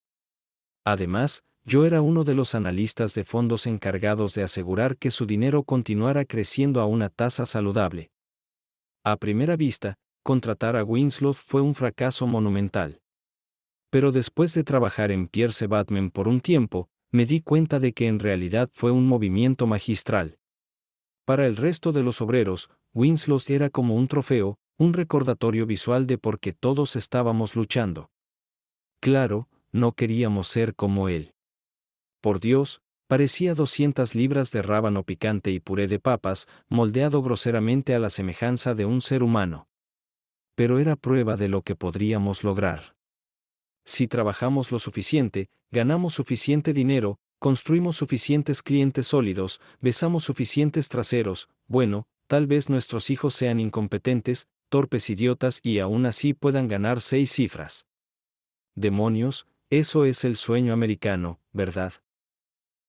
Además, yo era uno de los analistas de fondos encargados de asegurar que su dinero continuara creciendo a una tasa saludable. A primera vista, contratar a Winslow fue un fracaso monumental. Pero después de trabajar en Pierce Batman por un tiempo, me di cuenta de que en realidad fue un movimiento magistral. Para el resto de los obreros, Winslow era como un trofeo, un recordatorio visual de por qué todos estábamos luchando. Claro, no queríamos ser como él. Por Dios, parecía 200 libras de rábano picante y puré de papas, moldeado groseramente a la semejanza de un ser humano. Pero era prueba de lo que podríamos lograr. Si trabajamos lo suficiente, ganamos suficiente dinero, construimos suficientes clientes sólidos, besamos suficientes traseros, bueno, tal vez nuestros hijos sean incompetentes, torpes idiotas y aún así puedan ganar 6 cifras. Demonios, eso es el sueño americano, ¿verdad?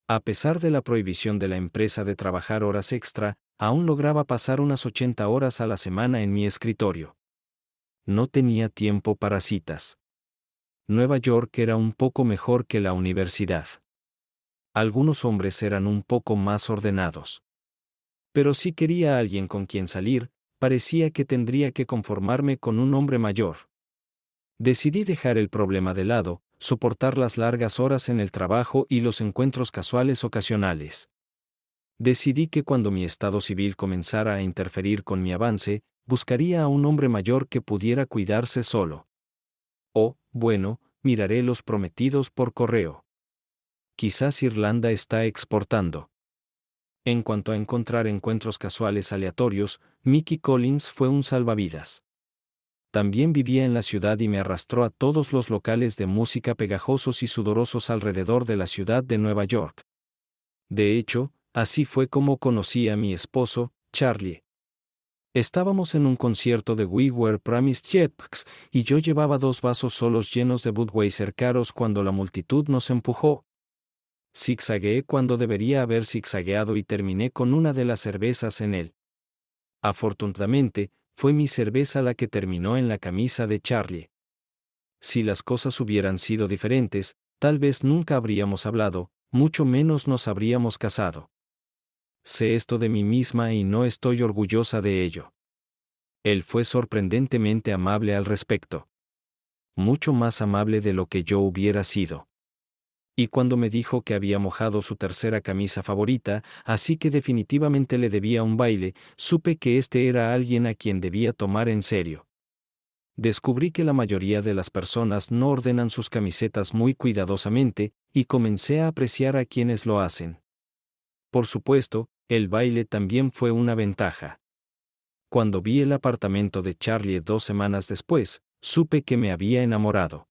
A pesar de la prohibición de la empresa de trabajar horas extra, aún lograba pasar unas 80 horas a la semana en mi escritorio. No tenía tiempo para citas. Nueva York era un poco mejor que la universidad. Algunos hombres eran un poco más ordenados. Pero si quería a alguien con quien salir, parecía que tendría que conformarme con un hombre mayor. Decidí dejar el problema de lado, soportar las largas horas en el trabajo y los encuentros casuales ocasionales. Decidí que cuando mi estado civil comenzara a interferir con mi avance, buscaría a un hombre mayor que pudiera cuidarse solo. Oh, bueno, miraré los prometidos por correo. Quizás Irlanda está exportando. En cuanto a encontrar encuentros casuales aleatorios, Mickey Collins fue un salvavidas. También vivía en la ciudad y me arrastró a todos los locales de música pegajosos y sudorosos alrededor de la ciudad de Nueva York. De hecho, así fue como conocí a mi esposo, Charlie. Estábamos en un concierto de We Were Promised Jetpacks, y yo llevaba 2 vasos solos llenos de Budweiser caros cuando la multitud nos empujó. Zigzagueé cuando debería haber zigzagueado y terminé con una de las cervezas en él. Afortunadamente, fue mi cerveza la que terminó en la camisa de Charlie. Si las cosas hubieran sido diferentes, tal vez nunca habríamos hablado, mucho menos nos habríamos casado. Sé esto de mí misma y no estoy orgullosa de ello. Él fue sorprendentemente amable al respecto. Mucho más amable de lo que yo hubiera sido. Y cuando me dijo que había mojado su tercera camisa favorita, así que definitivamente le debía un baile, supe que este era alguien a quien debía tomar en serio. Descubrí que la mayoría de las personas no ordenan sus camisetas muy cuidadosamente, y comencé a apreciar a quienes lo hacen. Por supuesto, el baile también fue una ventaja. Cuando vi el apartamento de Charlie 2 semanas después, supe que me había enamorado.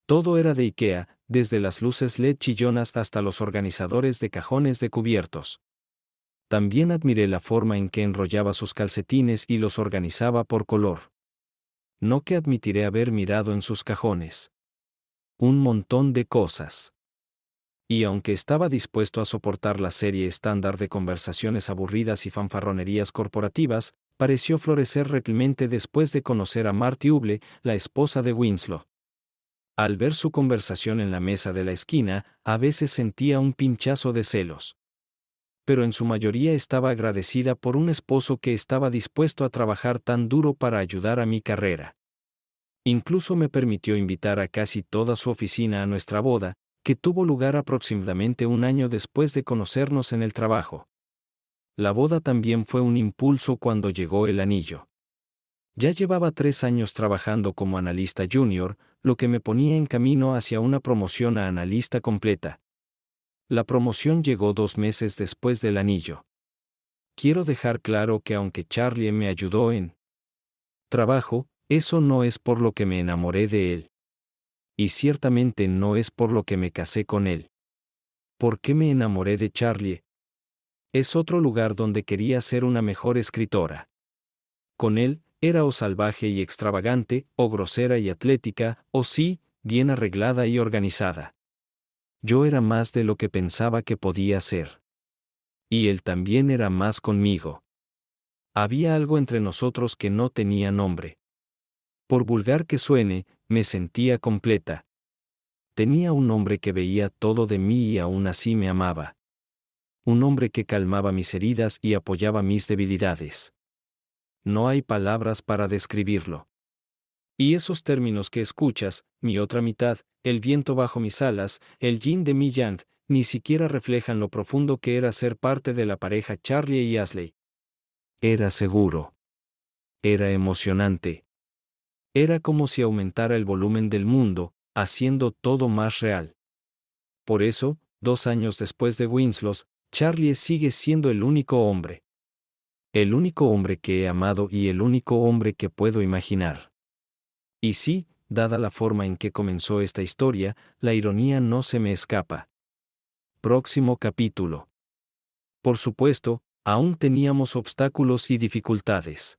Todo era de IKEA, desde las luces LED chillonas hasta los organizadores de cajones de cubiertos. También admiré la forma en que enrollaba sus calcetines y los organizaba por color. No que admitiré haber mirado en sus cajones. Un montón de cosas. Y aunque estaba dispuesto a soportar la serie estándar de conversaciones aburridas y fanfarronerías corporativas, pareció florecer realmente después de conocer a Marty Huble, la esposa de Winslow. Al ver su conversación en la mesa de la esquina, a veces sentía un pinchazo de celos. Pero en su mayoría estaba agradecida por un esposo que estaba dispuesto a trabajar tan duro para ayudar a mi carrera. Incluso me permitió invitar a casi toda su oficina a nuestra boda, que tuvo lugar aproximadamente un año después de conocernos en el trabajo. La boda también fue un impulso cuando llegó el anillo. Ya llevaba 3 años trabajando como analista junior, lo que me ponía en camino hacia una promoción a analista completa. La promoción llegó 2 meses después del anillo. Quiero dejar claro que aunque Charlie me ayudó en trabajo, eso no es por lo que me enamoré de él. Y ciertamente no es por lo que me casé con él. ¿Por qué me enamoré de Charlie? Es otro lugar donde quería ser una mejor escritora. Con él, era o salvaje y extravagante, o grosera y atlética, o sí, bien arreglada y organizada. Yo era más de lo que pensaba que podía ser. Y él también era más conmigo. Había algo entre nosotros que no tenía nombre. Por vulgar que suene, me sentía completa. Tenía un hombre que veía todo de mí y aún así me amaba. Un hombre que calmaba mis heridas y apoyaba mis debilidades. No hay palabras para describirlo. Y esos términos que escuchas, mi otra mitad, el viento bajo mis alas, el yin de mi yang, ni siquiera reflejan lo profundo que era ser parte de la pareja Charlie y Ashley. Era seguro. Era emocionante. Era como si aumentara el volumen del mundo, haciendo todo más real. Por eso, 2 años después de Winslow, Charlie sigue siendo el único hombre. El único hombre que he amado y el único hombre que puedo imaginar. Y sí, dada la forma en que comenzó esta historia, la ironía no se me escapa. Próximo capítulo. Por supuesto, aún teníamos obstáculos y dificultades.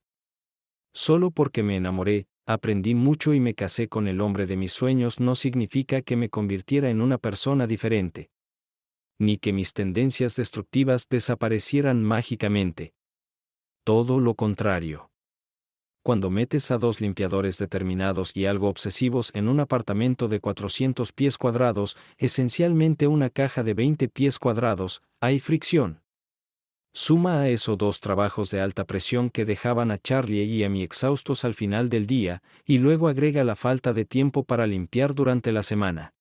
Solo porque me enamoré, aprendí mucho y me casé con el hombre de mis sueños no significa que me convirtiera en una persona diferente. Ni que mis tendencias destructivas desaparecieran mágicamente. Todo lo contrario. Cuando metes a 2 limpiadores determinados y algo obsesivos en un apartamento de 400 pies cuadrados, esencialmente una caja de 20 pies cuadrados, hay fricción. Suma a eso 2 trabajos de alta presión que dejaban a Charlie y a mí exhaustos al final del día, y luego agrega la falta de tiempo para limpiar durante la semana.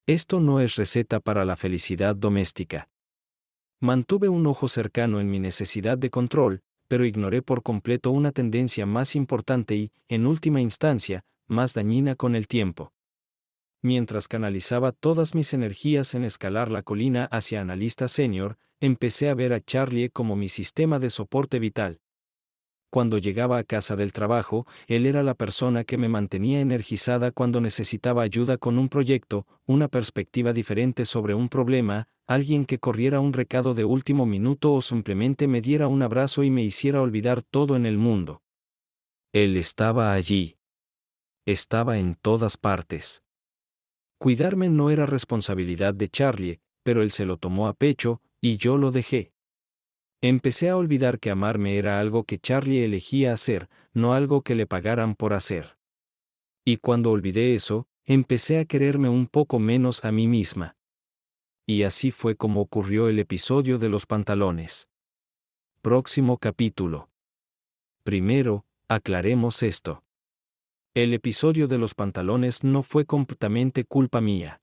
Esto no es receta para la felicidad doméstica. Mantuve un ojo cercano en mi necesidad de control, pero ignoré por completo una tendencia más importante y, en última instancia, más dañina con el tiempo. Mientras canalizaba todas mis energías en escalar la colina hacia analista senior, empecé a ver a Charlie como mi sistema de soporte vital. Cuando llegaba a casa del trabajo, él era la persona que me mantenía energizada cuando necesitaba ayuda con un proyecto, una perspectiva diferente sobre un problema, alguien que corriera un recado de último minuto o simplemente me diera un abrazo y me hiciera olvidar todo en el mundo. Él estaba allí. Estaba en todas partes. Cuidarme no era responsabilidad de Charlie, pero él se lo tomó a pecho, y yo lo dejé. Empecé a olvidar que amarme era algo que Charlie elegía hacer, no algo que le pagaran por hacer. Y cuando olvidé eso, empecé a quererme un poco menos a mí misma. Y así fue como ocurrió el episodio de los pantalones. Próximo capítulo. Primero, aclaremos esto. El episodio de los pantalones no fue completamente culpa mía.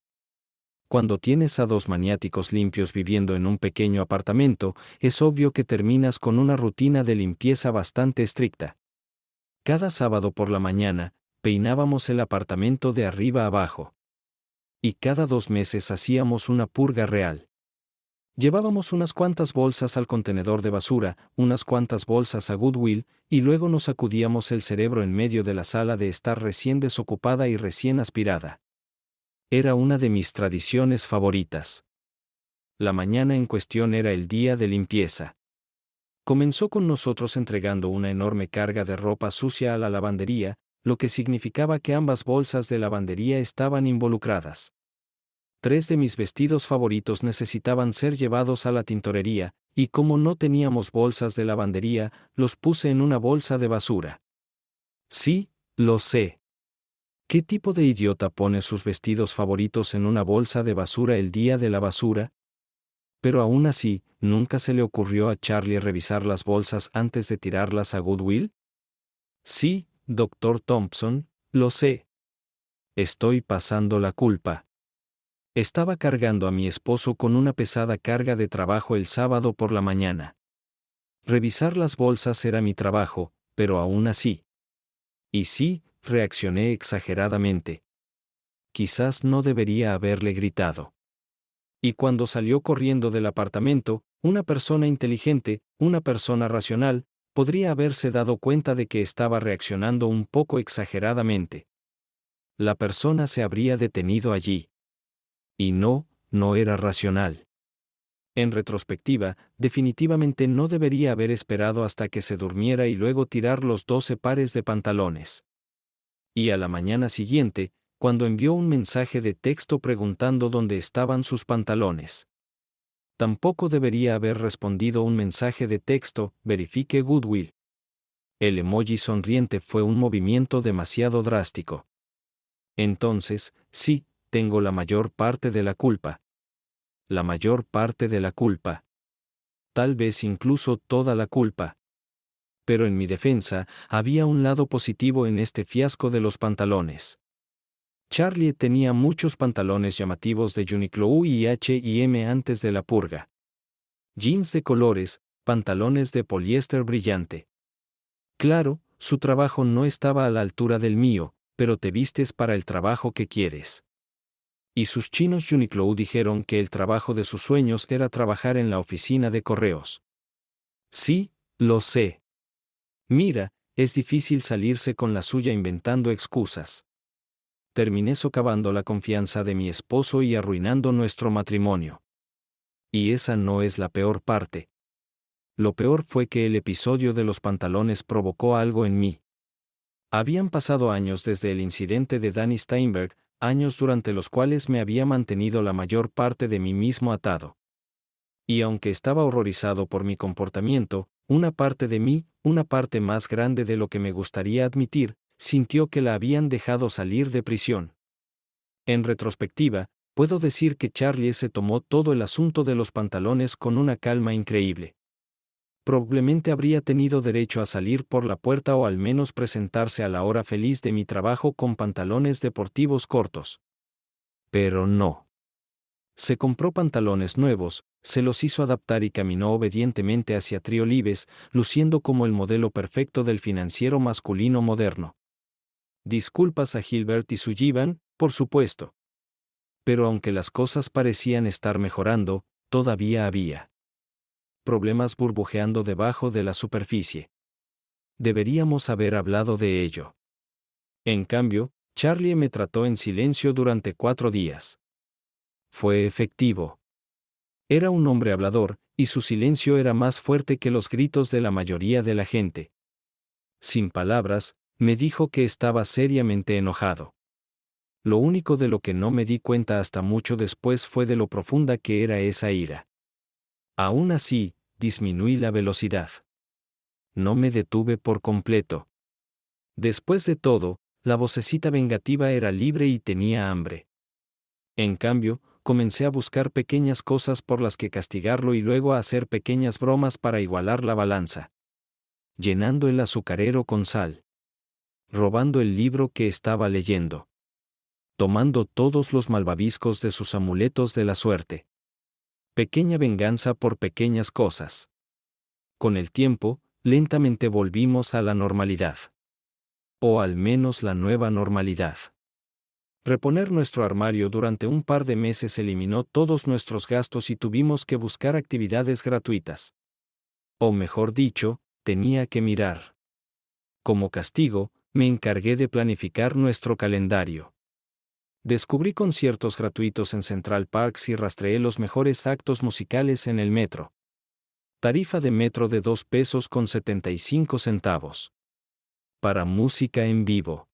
Cuando tienes a 2 maniáticos limpios viviendo en un pequeño apartamento, es obvio que terminas con una rutina de limpieza bastante estricta. Cada sábado por la mañana, peinábamos el apartamento de arriba a abajo. Y cada 2 meses hacíamos una purga real. Llevábamos unas cuantas bolsas al contenedor de basura, unas cuantas bolsas a Goodwill, y luego nos sacudíamos el cerebro en medio de la sala de estar recién desocupada y recién aspirada. Era una de mis tradiciones favoritas. La mañana en cuestión era el día de limpieza. Comenzó con nosotros entregando una enorme carga de ropa sucia a la lavandería, lo que significaba que ambas bolsas de lavandería estaban involucradas. 3 de mis vestidos favoritos necesitaban ser llevados a la tintorería, y como no teníamos bolsas de lavandería, los puse en una bolsa de basura. Sí, lo sé. ¿Qué tipo de idiota pone sus vestidos favoritos en una bolsa de basura el día de la basura? Pero aún así, ¿nunca se le ocurrió a Charlie revisar las bolsas antes de tirarlas a Goodwill? Sí, Dr. Thompson, lo sé. Estoy pasando la culpa. Estaba cargando a mi esposo con una pesada carga de trabajo el sábado por la mañana. Revisar las bolsas era mi trabajo, pero aún así. Y sí, reaccioné exageradamente. Quizás no debería haberle gritado. Y cuando salió corriendo del apartamento, una persona inteligente, una persona racional, podría haberse dado cuenta de que estaba reaccionando un poco exageradamente. La persona se habría detenido allí. Y no era racional. En retrospectiva, definitivamente no debería haber esperado hasta que se durmiera y luego tirar los 12 pares de pantalones. Y a la mañana siguiente, cuando envió un mensaje de texto preguntando dónde estaban sus pantalones. Tampoco debería haber respondido un mensaje de texto, verifique Goodwill. El emoji sonriente fue un movimiento demasiado drástico. Entonces, sí, tengo la mayor parte de la culpa. La mayor parte de la culpa. Tal vez incluso toda la culpa. Pero en mi defensa, había un lado positivo en este fiasco de los pantalones. Charlie tenía muchos pantalones llamativos de Uniqlo y H&M antes de la purga. Jeans de colores, pantalones de poliéster brillante. Claro, su trabajo no estaba a la altura del mío, pero te vistes para el trabajo que quieres. Y sus chinos Uniqlo dijeron que el trabajo de sus sueños era trabajar en la oficina de correos. Sí, lo sé. Mira, es difícil salirse con la suya inventando excusas. Terminé socavando la confianza de mi esposo y arruinando nuestro matrimonio. Y esa no es la peor parte. Lo peor fue que el episodio de los pantalones provocó algo en mí. Habían pasado años desde el incidente de Danny Steinberg, años durante los cuales me había mantenido la mayor parte de mí mismo atado. Y aunque estaba horrorizado por mi comportamiento, una parte de mí, una parte más grande de lo que me gustaría admitir, sintió que la habían dejado salir de prisión. En retrospectiva, puedo decir que Charlie se tomó todo el asunto de los pantalones con una calma increíble. Probablemente habría tenido derecho a salir por la puerta o al menos presentarse a la hora feliz de mi trabajo con pantalones deportivos cortos. Pero no. Se compró pantalones nuevos, se los hizo adaptar y caminó obedientemente hacia Triolibes, luciendo como el modelo perfecto del financiero masculino moderno. Disculpas a Gilbert y Sullivan, por supuesto. Pero aunque las cosas parecían estar mejorando, todavía había problemas burbujeando debajo de la superficie. Deberíamos haber hablado de ello. En cambio, Charlie me trató en silencio durante 4 días. Fue efectivo. Era un hombre hablador, y su silencio era más fuerte que los gritos de la mayoría de la gente. Sin palabras, me dijo que estaba seriamente enojado. Lo único de lo que no me di cuenta hasta mucho después fue de lo profunda que era esa ira. Aún así, disminuí la velocidad. No me detuve por completo. Después de todo, la vocecita vengativa era libre y tenía hambre. En cambio, comencé a buscar pequeñas cosas por las que castigarlo y luego a hacer pequeñas bromas para igualar la balanza. Llenando el azucarero con sal. Robando el libro que estaba leyendo. Tomando todos los malvaviscos de sus amuletos de la suerte. Pequeña venganza por pequeñas cosas. Con el tiempo, lentamente volvimos a la normalidad. O al menos la nueva normalidad. Reponer nuestro armario durante un par de meses eliminó todos nuestros gastos y tuvimos que buscar actividades gratuitas. O mejor dicho, tenía que mirar. Como castigo, me encargué de planificar nuestro calendario. Descubrí conciertos gratuitos en Central Parks y rastreé los mejores actos musicales en el metro. Tarifa de metro de 2 pesos con 75 centavos. Para música en vivo.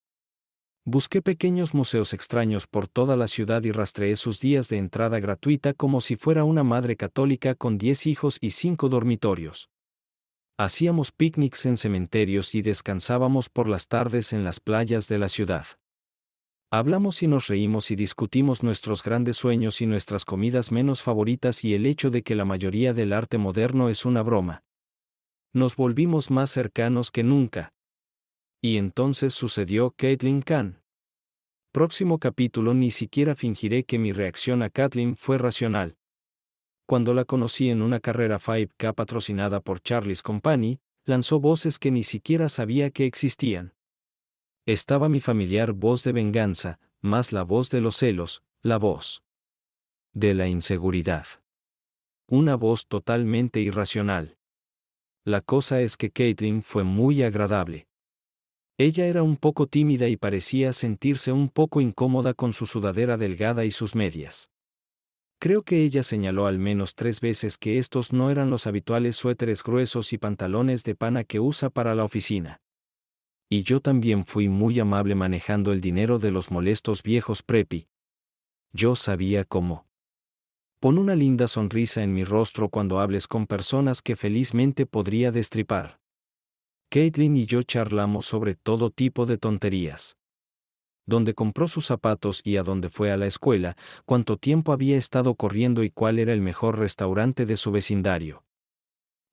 Busqué pequeños museos extraños por toda la ciudad y rastreé sus días de entrada gratuita como si fuera una madre católica con 10 hijos y 5 dormitorios. Hacíamos picnics en cementerios y descansábamos por las tardes en las playas de la ciudad. Hablamos y nos reímos y discutimos nuestros grandes sueños y nuestras comidas menos favoritas y el hecho de que la mayoría del arte moderno es una broma. Nos volvimos más cercanos que nunca. Y entonces sucedió Caitlin Kahn. Próximo capítulo. Ni siquiera fingiré que mi reacción a Caitlin fue racional. Cuando la conocí en una carrera 5K patrocinada por Charlie's Company, lanzó voces que ni siquiera sabía que existían. Estaba mi familiar voz de venganza, más la voz de los celos, la voz de la inseguridad. Una voz totalmente irracional. La cosa es que Caitlin fue muy agradable. Ella era un poco tímida y parecía sentirse un poco incómoda con su sudadera delgada y sus medias. Creo que ella señaló al menos 3 veces que estos no eran los habituales suéteres gruesos y pantalones de pana que usa para la oficina. Y yo también fui muy amable manejando el dinero de los molestos viejos preppy. Yo sabía cómo. Pon una linda sonrisa en mi rostro cuando hables con personas que felizmente podría destripar. Caitlin y yo charlamos sobre todo tipo de tonterías. Dónde compró sus zapatos y a dónde fue a la escuela, cuánto tiempo había estado corriendo y cuál era el mejor restaurante de su vecindario.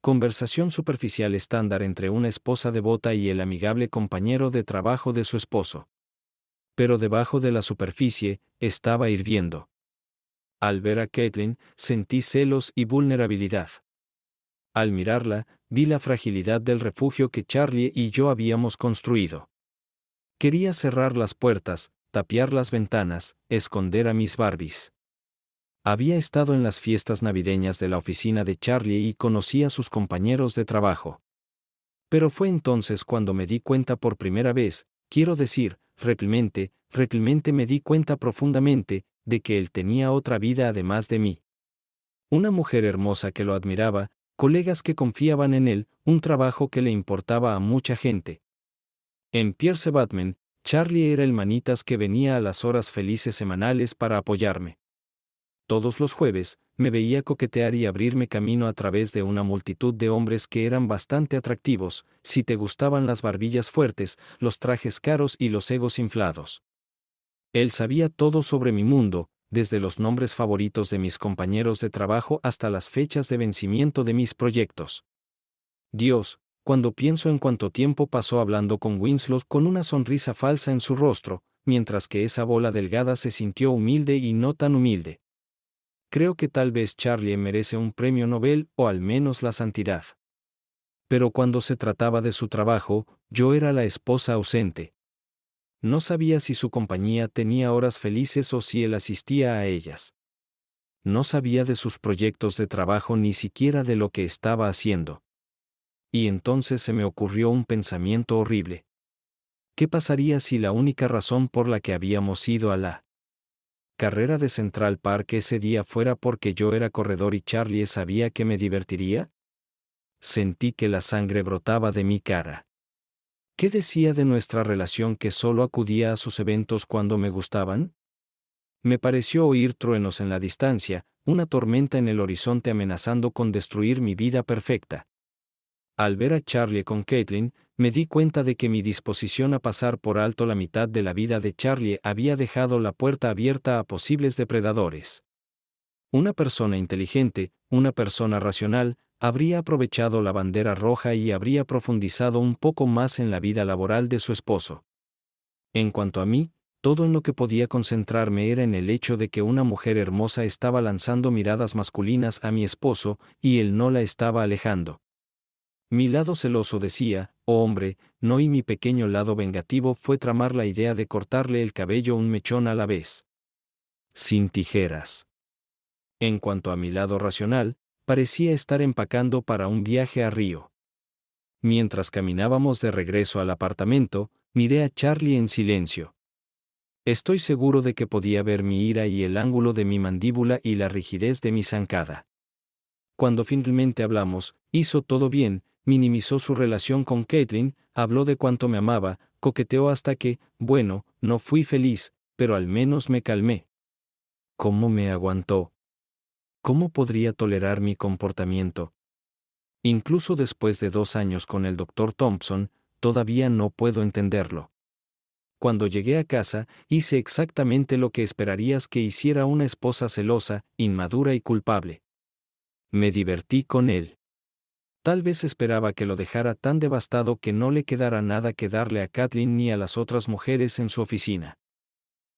Conversación superficial estándar entre una esposa devota y el amigable compañero de trabajo de su esposo. Pero debajo de la superficie, estaba hirviendo. Al ver a Caitlin, sentí celos y vulnerabilidad. Al mirarla, vi la fragilidad del refugio que Charlie y yo habíamos construido. Quería cerrar las puertas, tapiar las ventanas, esconder a mis Barbies. Había estado en las fiestas navideñas de la oficina de Charlie y conocí a sus compañeros de trabajo. Pero fue entonces cuando me di cuenta por primera vez, quiero decir, realmente me di cuenta profundamente, de que él tenía otra vida además de mí. Una mujer hermosa que lo admiraba, colegas que confiaban en él, un trabajo que le importaba a mucha gente. En Pierce Batman, Charlie era el manitas que venía a las horas felices semanales para apoyarme. Todos los jueves, me veía coquetear y abrirme camino a través de una multitud de hombres que eran bastante atractivos, si te gustaban las barbillas fuertes, los trajes caros y los egos inflados. Él sabía todo sobre mi mundo, desde los nombres favoritos de mis compañeros de trabajo hasta las fechas de vencimiento de mis proyectos. Dios, cuando pienso en cuánto tiempo pasó hablando con Winslow con una sonrisa falsa en su rostro, mientras que esa bola delgada se sintió humilde y no tan humilde. Creo que tal vez Charlie merece un premio Nobel o al menos la santidad. Pero cuando se trataba de su trabajo, yo era la esposa ausente. No sabía si su compañía tenía horas felices o si él asistía a ellas. No sabía de sus proyectos de trabajo ni siquiera de lo que estaba haciendo. Y entonces se me ocurrió un pensamiento horrible. ¿Qué pasaría si la única razón por la que habíamos ido a la carrera de Central Park ese día fuera porque yo era corredor y Charlie sabía que me divertiría? Sentí que la sangre brotaba de mi cara. ¿Qué decía de nuestra relación que solo acudía a sus eventos cuando me gustaban? Me pareció oír truenos en la distancia, una tormenta en el horizonte amenazando con destruir mi vida perfecta. Al ver a Charlie con Caitlin, me di cuenta de que mi disposición a pasar por alto la mitad de la vida de Charlie había dejado la puerta abierta a posibles depredadores. Una persona inteligente, una persona racional, habría aprovechado la bandera roja y habría profundizado un poco más en la vida laboral de su esposo. En cuanto a mí, todo en lo que podía concentrarme era en el hecho de que una mujer hermosa estaba lanzando miradas masculinas a mi esposo, y él no la estaba alejando. Mi lado celoso decía, oh hombre, no, y mi pequeño lado vengativo fue tramar la idea de cortarle el cabello un mechón a la vez. Sin tijeras. En cuanto a mi lado racional, parecía estar empacando para un viaje a Río. Mientras caminábamos de regreso al apartamento, miré a Charlie en silencio. Estoy seguro de que podía ver mi ira y el ángulo de mi mandíbula y la rigidez de mi zancada. Cuando finalmente hablamos, hizo todo bien, minimizó su relación con Caitlin, habló de cuánto me amaba, coqueteó hasta que, bueno, no fui feliz, pero al menos me calmé. ¿Cómo me aguantó? ¿Cómo podría tolerar mi comportamiento? Incluso después de 2 años con el Dr. Thompson, todavía no puedo entenderlo. Cuando llegué a casa, hice exactamente lo que esperarías que hiciera una esposa celosa, inmadura y culpable. Me divertí con él. Tal vez esperaba que lo dejara tan devastado que no le quedara nada que darle a Kathleen ni a las otras mujeres en su oficina.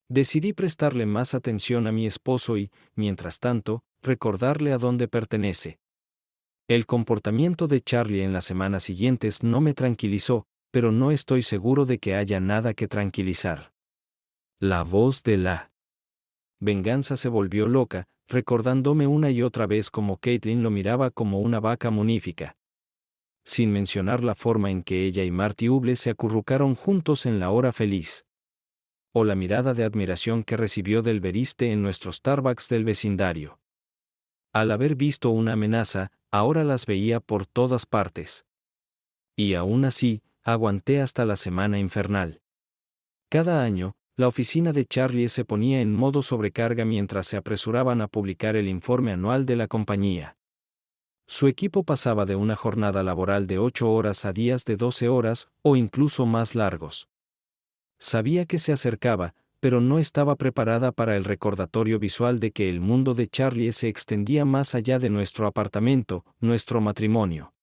Decidí prestarle más atención a mi esposo y, mientras tanto, recordarle a dónde pertenece. El comportamiento de Charlie en las semanas siguientes no me tranquilizó, pero no estoy seguro de que haya nada que tranquilizar. La voz de la venganza se volvió loca, recordándome una y otra vez cómo Caitlin lo miraba como una vaca munífica. Sin mencionar la forma en que ella y Marty Huble se acurrucaron juntos en la hora feliz. O la mirada de admiración que recibió del veriste en nuestro Starbucks del vecindario. Al haber visto una amenaza, ahora las veía por todas partes. Y aún así, aguanté hasta la semana infernal. Cada año, la oficina de Charlie se ponía en modo sobrecarga mientras se apresuraban a publicar el informe anual de la compañía. Su equipo pasaba de una jornada laboral de 8 horas a días de 12 horas, o incluso más largos. Sabía que se acercaba, pero no estaba preparada para el recordatorio visual de que el mundo de Charlie se extendía más allá de nuestro apartamento, nuestro matrimonio.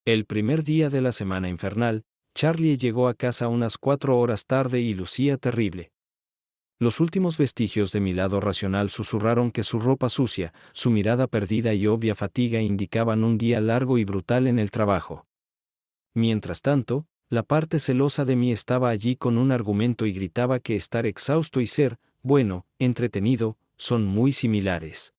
El primer día de la semana infernal, Charlie llegó a casa unas 4 horas tarde y lucía terrible. Los últimos vestigios de mi lado racional susurraron que su ropa sucia, su mirada perdida y obvia fatiga indicaban un día largo y brutal en el trabajo. Mientras tanto, la parte celosa de mí estaba allí con un argumento y gritaba que estar exhausto y ser, bueno, entretenido, son muy similares.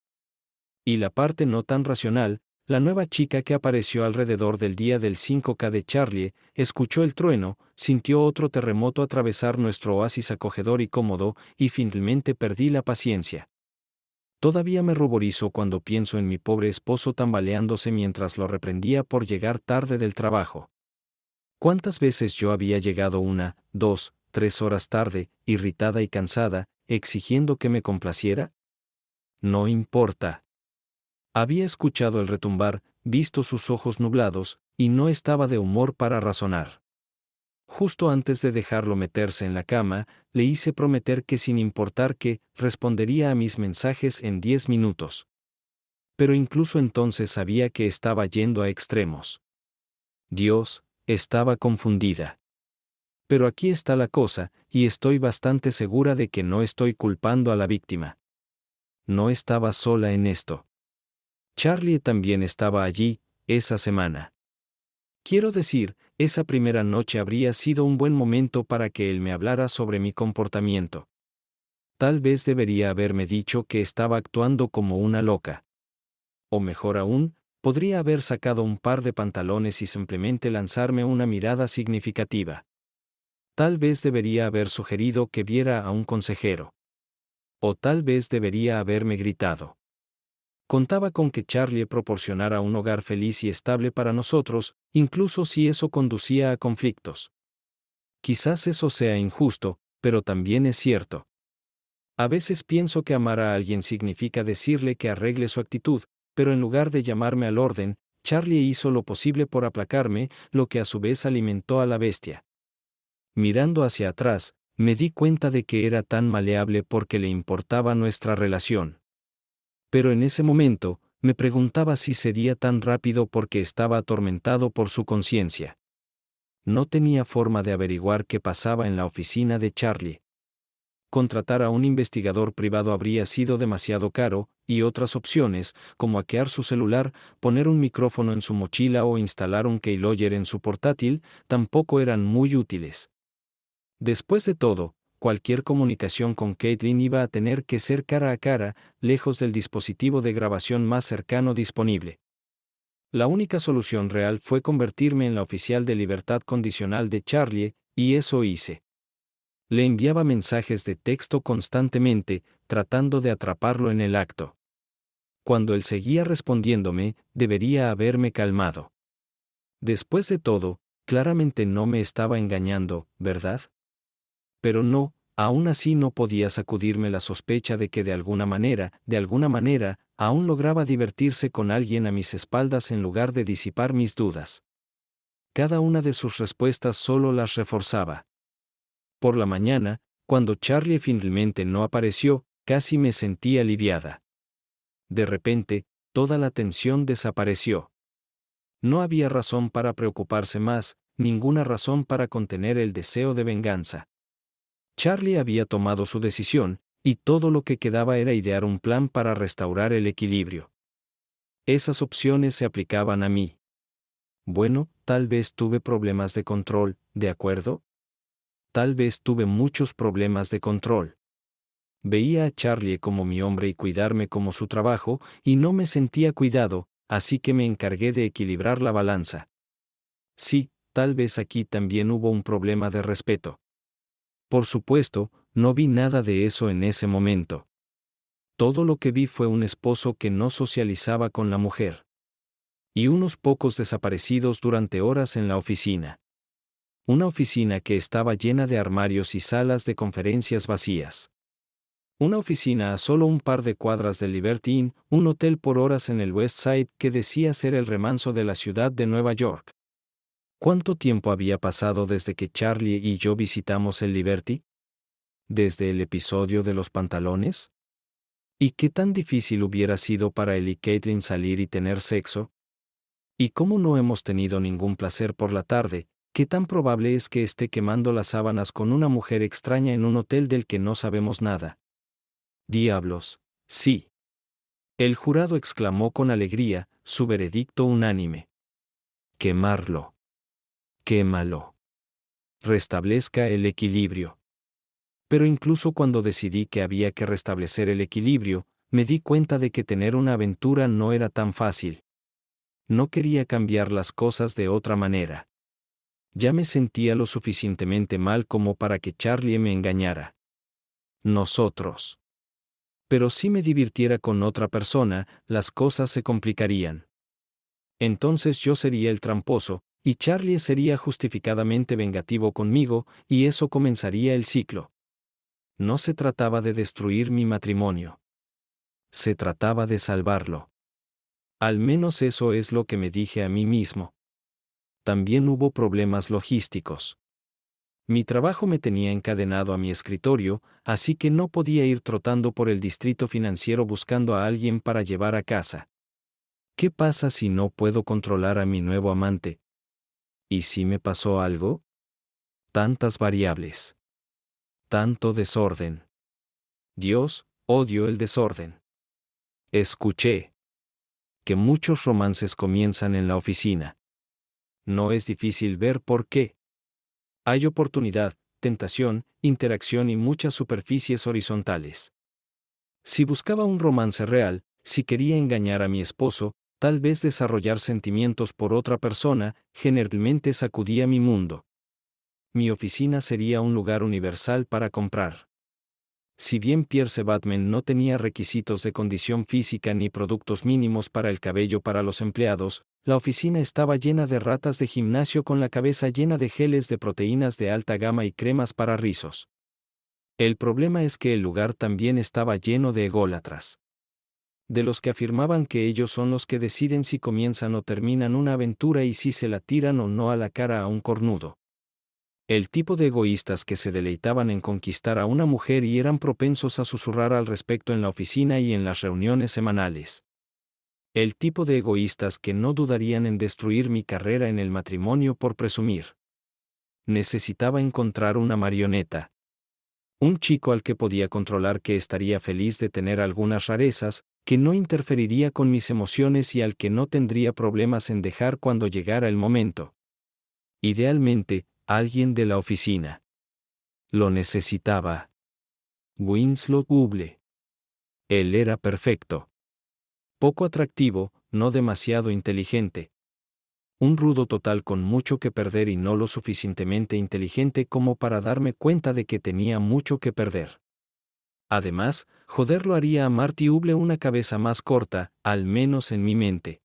Y la parte no tan racional, la nueva chica que apareció alrededor del día del 5K de Charlie, escuchó el trueno, sintió otro terremoto atravesar nuestro oasis acogedor y cómodo, y finalmente perdí la paciencia. Todavía me ruborizo cuando pienso en mi pobre esposo tambaleándose mientras lo reprendía por llegar tarde del trabajo. ¿Cuántas veces yo había llegado 1, 2, 3 horas tarde, irritada y cansada, exigiendo que me complaciera? No importa. Había escuchado el retumbar, visto sus ojos nublados, y no estaba de humor para razonar. Justo antes de dejarlo meterse en la cama, le hice prometer que sin importar qué, respondería a mis mensajes en 10 minutos. Pero incluso entonces sabía que estaba yendo a extremos. Dios, estaba confundida. Pero aquí está la cosa, y estoy bastante segura de que no estoy culpando a la víctima. No estaba sola en esto. Charlie también estaba allí, esa semana. Quiero decir, esa primera noche habría sido un buen momento para que él me hablara sobre mi comportamiento. Tal vez debería haberme dicho que estaba actuando como una loca. O mejor aún, podría haber sacado un par de pantalones y simplemente lanzarme una mirada significativa. Tal vez debería haber sugerido que viera a un consejero. O tal vez debería haberme gritado. Contaba con que Charlie proporcionara un hogar feliz y estable para nosotros, incluso si eso conducía a conflictos. Quizás eso sea injusto, pero también es cierto. A veces pienso que amar a alguien significa decirle que arregle su actitud, pero en lugar de llamarme al orden, Charlie hizo lo posible por aplacarme, lo que a su vez alimentó a la bestia. Mirando hacia atrás, me di cuenta de que era tan maleable porque le importaba nuestra relación. Pero en ese momento, me preguntaba si cedía tan rápido porque estaba atormentado por su conciencia. No tenía forma de averiguar qué pasaba en la oficina de Charlie. Contratar a un investigador privado habría sido demasiado caro, y otras opciones, como hackear su celular, poner un micrófono en su mochila o instalar un keylogger en su portátil, tampoco eran muy útiles. Después de todo, cualquier comunicación con Caitlin iba a tener que ser cara a cara, lejos del dispositivo de grabación más cercano disponible. La única solución real fue convertirme en la oficial de libertad condicional de Charlie, y eso hice. Le enviaba mensajes de texto constantemente, tratando de atraparlo en el acto. Cuando él seguía respondiéndome, debería haberme calmado. Después de todo, claramente no me estaba engañando, ¿verdad? Pero no, aún así no podía sacudirme la sospecha de que de alguna manera, aún lograba divertirse con alguien a mis espaldas en lugar de disipar mis dudas. Cada una de sus respuestas solo las reforzaba. Por la mañana, cuando Charlie finalmente no apareció, casi me sentí aliviada. De repente, toda la tensión desapareció. No había razón para preocuparse más, ninguna razón para contener el deseo de venganza. Charlie había tomado su decisión, y todo lo que quedaba era idear un plan para restaurar el equilibrio. Esas opciones se aplicaban a mí. Bueno, tal vez tuve problemas de control, ¿de acuerdo? Tal vez tuve muchos problemas de control. Veía a Charlie como mi hombre y cuidarme como su trabajo, y no me sentía cuidado, así que me encargué de equilibrar la balanza. Sí, tal vez aquí también hubo un problema de respeto. Por supuesto, no vi nada de eso en ese momento. Todo lo que vi fue un esposo que no socializaba con la mujer. Y unos pocos desaparecidos durante horas en la oficina. Una oficina que estaba llena de armarios y salas de conferencias vacías. Una oficina a solo un par de cuadras del Liberty Inn, un hotel por horas en el West Side que decía ser el remanso de la ciudad de Nueva York. ¿Cuánto tiempo había pasado desde que Charlie y yo visitamos el Liberty? ¿Desde el episodio de los pantalones? ¿Y qué tan difícil hubiera sido para él y Caitlin salir y tener sexo? ¿Y cómo no hemos tenido ningún placer por la tarde? ¿Qué tan probable es que esté quemando las sábanas con una mujer extraña en un hotel del que no sabemos nada? Diablos, sí. El jurado exclamó con alegría, su veredicto unánime. Quemarlo. Quémalo. Restablezca el equilibrio. Pero incluso cuando decidí que había que restablecer el equilibrio, me di cuenta de que tener una aventura no era tan fácil. No quería cambiar las cosas de otra manera. Ya me sentía lo suficientemente mal como para que Charlie me engañara. Nosotros. Pero si me divirtiera con otra persona, las cosas se complicarían. Entonces yo sería el tramposo, y Charlie sería justificadamente vengativo conmigo, y eso comenzaría el ciclo. No se trataba de destruir mi matrimonio. Se trataba de salvarlo. Al menos eso es lo que me dije a mí mismo. También hubo problemas logísticos. Mi trabajo me tenía encadenado a mi escritorio, así que no podía ir trotando por el distrito financiero buscando a alguien para llevar a casa. ¿Qué pasa si no puedo controlar a mi nuevo amante? ¿Y si me pasó algo? Tantas variables. Tanto desorden. Dios, odio el desorden. Escuché que muchos romances comienzan en la oficina. No es difícil ver por qué. Hay oportunidad, tentación, interacción y muchas superficies horizontales. Si buscaba un romance real, si quería engañar a mi esposo, tal vez desarrollar sentimientos por otra persona, generalmente sacudía mi mundo. Mi oficina sería un lugar universal para comprar. Si bien Pierce Batman no tenía requisitos de condición física ni productos mínimos para el cabello para los empleados, la oficina estaba llena de ratas de gimnasio con la cabeza llena de geles de proteínas de alta gama y cremas para rizos. El problema es que el lugar también estaba lleno de ególatras. De los que afirmaban que ellos son los que deciden si comienzan o terminan una aventura y si se la tiran o no a la cara a un cornudo. El tipo de egoístas que se deleitaban en conquistar a una mujer y eran propensos a susurrar al respecto en la oficina y en las reuniones semanales. El tipo de egoístas que no dudarían en destruir mi carrera en el matrimonio por presumir. Necesitaba encontrar una marioneta. Un chico al que podía controlar, que estaría feliz de tener algunas rarezas, que no interferiría con mis emociones y al que no tendría problemas en dejar cuando llegara el momento. Idealmente, alguien de la oficina. Lo necesitaba. Winslow Huble. Él era perfecto. Poco atractivo, no demasiado inteligente. Un rudo total con mucho que perder y no lo suficientemente inteligente como para darme cuenta de que tenía mucho que perder. Además, joderlo haría a Marty Huble una cabeza más corta, al menos en mi mente.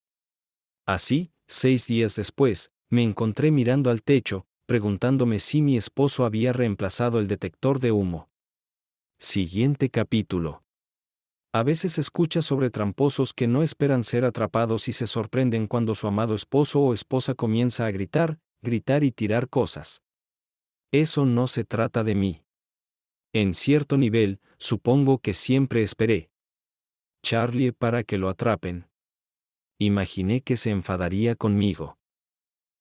Así, 6 días después, me encontré mirando al techo, preguntándome si mi esposo había reemplazado el detector de humo. Siguiente capítulo. A veces escucha sobre tramposos que no esperan ser atrapados y se sorprenden cuando su amado esposo o esposa comienza a gritar y tirar cosas. Eso no se trata de mí. En cierto nivel, supongo que siempre esperé Charlie para que lo atrapen. Imaginé que se enfadaría conmigo.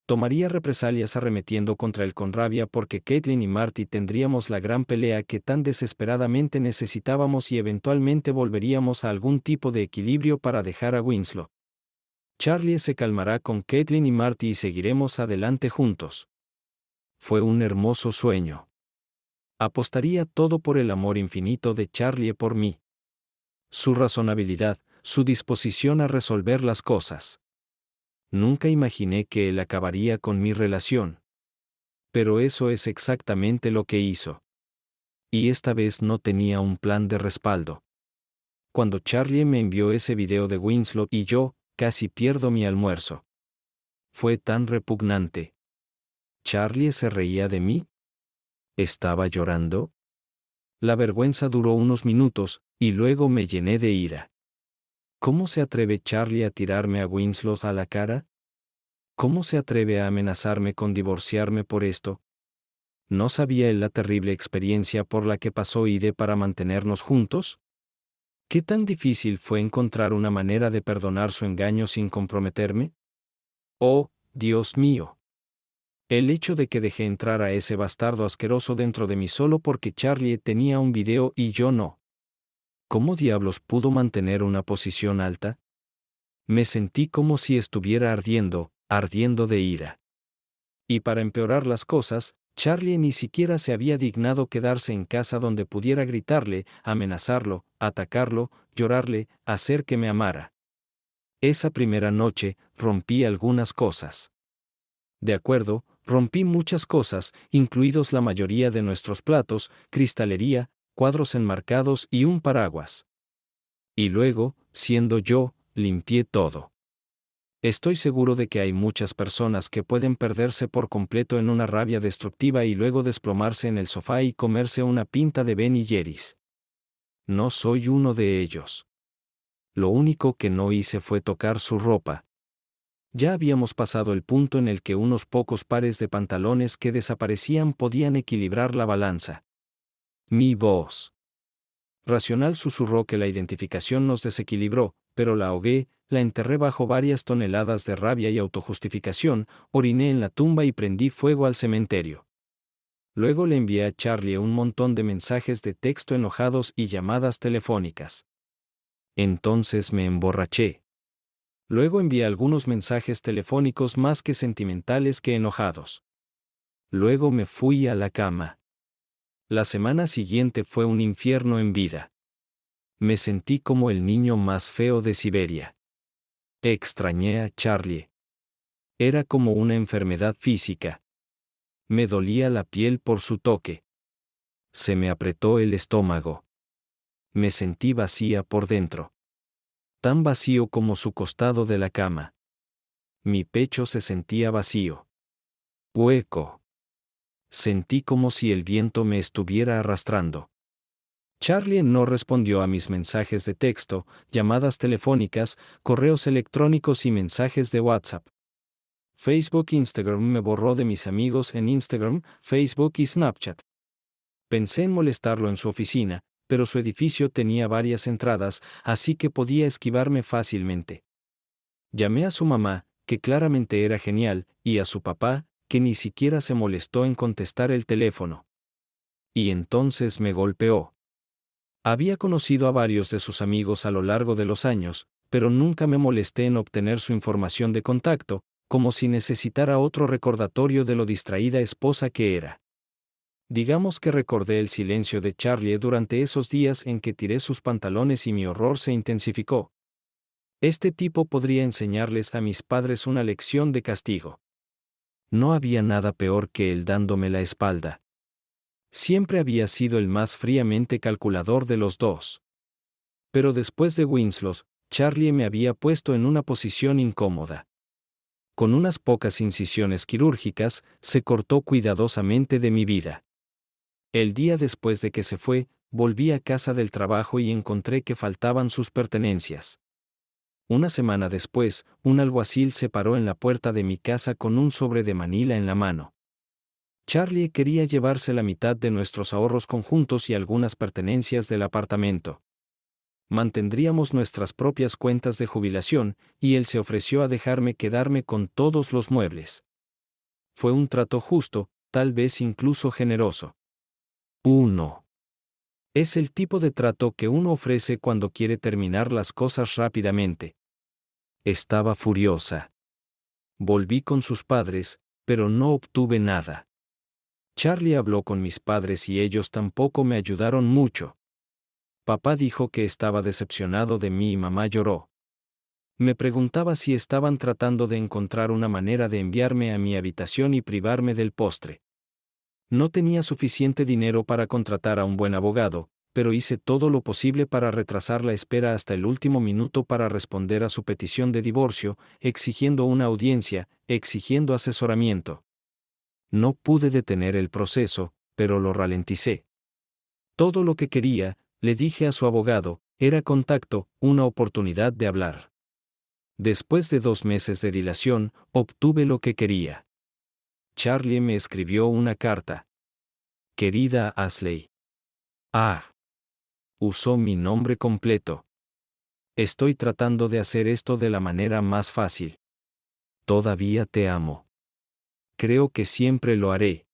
Tomaría represalias arremetiendo contra él con rabia porque Caitlin y Marty tendríamos la gran pelea que tan desesperadamente necesitábamos y eventualmente volveríamos a algún tipo de equilibrio para dejar a Winslow. Charlie se calmará con Caitlin y Marty y seguiremos adelante juntos. Fue un hermoso sueño. Apostaría todo por el amor infinito de Charlie por mí. Su razonabilidad, su disposición a resolver las cosas. Nunca imaginé que él acabaría con mi relación. Pero eso es exactamente lo que hizo. Y esta vez no tenía un plan de respaldo. Cuando Charlie me envió ese video de Winslow y yo, casi pierdo mi almuerzo. Fue tan repugnante. ¿Charlie se reía de mí? ¿Estaba llorando? La vergüenza duró unos minutos, y luego me llené de ira. ¿Cómo se atreve Charlie a tirarme a Winslow a la cara? ¿Cómo se atreve a amenazarme con divorciarme por esto? ¿No sabía él la terrible experiencia por la que pasó Ide para mantenernos juntos? ¿Qué tan difícil fue encontrar una manera de perdonar su engaño sin comprometerme? ¡Oh, Dios mío! El hecho de que dejé entrar a ese bastardo asqueroso dentro de mí solo porque Charlie tenía un video y yo no. ¿Cómo diablos pudo mantener una posición alta? Me sentí como si estuviera ardiendo de ira. Y para empeorar las cosas, Charlie ni siquiera se había dignado quedarse en casa donde pudiera gritarle, amenazarlo, atacarlo, llorarle, hacer que me amara. Esa primera noche, rompí algunas cosas. De acuerdo, rompí muchas cosas, incluidos la mayoría de nuestros platos, cristalería, cuadros enmarcados y un paraguas. Y luego, siendo yo, limpié todo. Estoy seguro de que hay muchas personas que pueden perderse por completo en una rabia destructiva y luego desplomarse en el sofá y comerse una pinta de Ben y Jerry's. No soy uno de ellos. Lo único que no hice fue tocar su ropa. Ya habíamos pasado el punto en el que unos pocos pares de pantalones que desaparecían podían equilibrar la balanza. Mi voz racional susurró que la identificación nos desequilibró, pero la ahogué, la enterré bajo varias toneladas de rabia y autojustificación, oriné en la tumba y prendí fuego al cementerio. Luego le envié a Charlie un montón de mensajes de texto enojados y llamadas telefónicas. Entonces me emborraché. Luego envié algunos mensajes telefónicos más que sentimentales que enojados. Luego me fui a la cama. La semana siguiente fue un infierno en vida. Me sentí como el niño más feo de Siberia. Extrañé a Charlie. Era como una enfermedad física. Me dolía la piel por su toque. Se me apretó el estómago. Me sentí vacía por dentro. Tan vacío como su costado de la cama. Mi pecho se sentía vacío. Hueco. Sentí como si el viento me estuviera arrastrando. Charlie no respondió a mis mensajes de texto, llamadas telefónicas, correos electrónicos y mensajes de WhatsApp. Facebook e Instagram me borró de mis amigos en Instagram, Facebook y Snapchat. Pensé en molestarlo en su oficina, pero su edificio tenía varias entradas, así que podía esquivarme fácilmente. Llamé a su mamá, que claramente era genial, y a su papá, que ni siquiera se molestó en contestar el teléfono. Y entonces me golpeó. Había conocido a varios de sus amigos a lo largo de los años, pero nunca me molesté en obtener su información de contacto, como si necesitara otro recordatorio de lo distraída esposa que era. Digamos que recordé el silencio de Charlie durante esos días en que tiré sus pantalones y mi horror se intensificó. Este tipo podría enseñarles a mis padres una lección de castigo. No había nada peor que él dándome la espalda. Siempre había sido el más fríamente calculador de los dos. Pero después de Winslow, Charlie me había puesto en una posición incómoda. Con unas pocas incisiones quirúrgicas, se cortó cuidadosamente de mi vida. El día después de que se fue, volví a casa del trabajo y encontré que faltaban sus pertenencias. Una semana después, un alguacil se paró en la puerta de mi casa con un sobre de Manila en la mano. Charlie quería llevarse la mitad de nuestros ahorros conjuntos y algunas pertenencias del apartamento. Mantendríamos nuestras propias cuentas de jubilación, y él se ofreció a dejarme quedarme con todos los muebles. Fue un trato justo, tal vez incluso generoso. 1. Es el tipo de trato que uno ofrece cuando quiere terminar las cosas rápidamente. Estaba furiosa. Volví con sus padres, pero no obtuve nada. Charlie habló con mis padres y ellos tampoco me ayudaron mucho. Papá dijo que estaba decepcionado de mí y mamá lloró. Me preguntaba si estaban tratando de encontrar una manera de enviarme a mi habitación y privarme del postre. No tenía suficiente dinero para contratar a un buen abogado, pero hice todo lo posible para retrasar la espera hasta el último minuto para responder a su petición de divorcio, exigiendo una audiencia, exigiendo asesoramiento. No pude detener el proceso, pero lo ralenticé. Todo lo que quería, le dije a su abogado, era contacto, una oportunidad de hablar. Después de 2 meses de dilación, obtuve lo que quería. Charlie me escribió una carta. Querida Ashley. Usó mi nombre completo. Estoy tratando de hacer esto de la manera más fácil. Todavía te amo. Creo que siempre lo haré.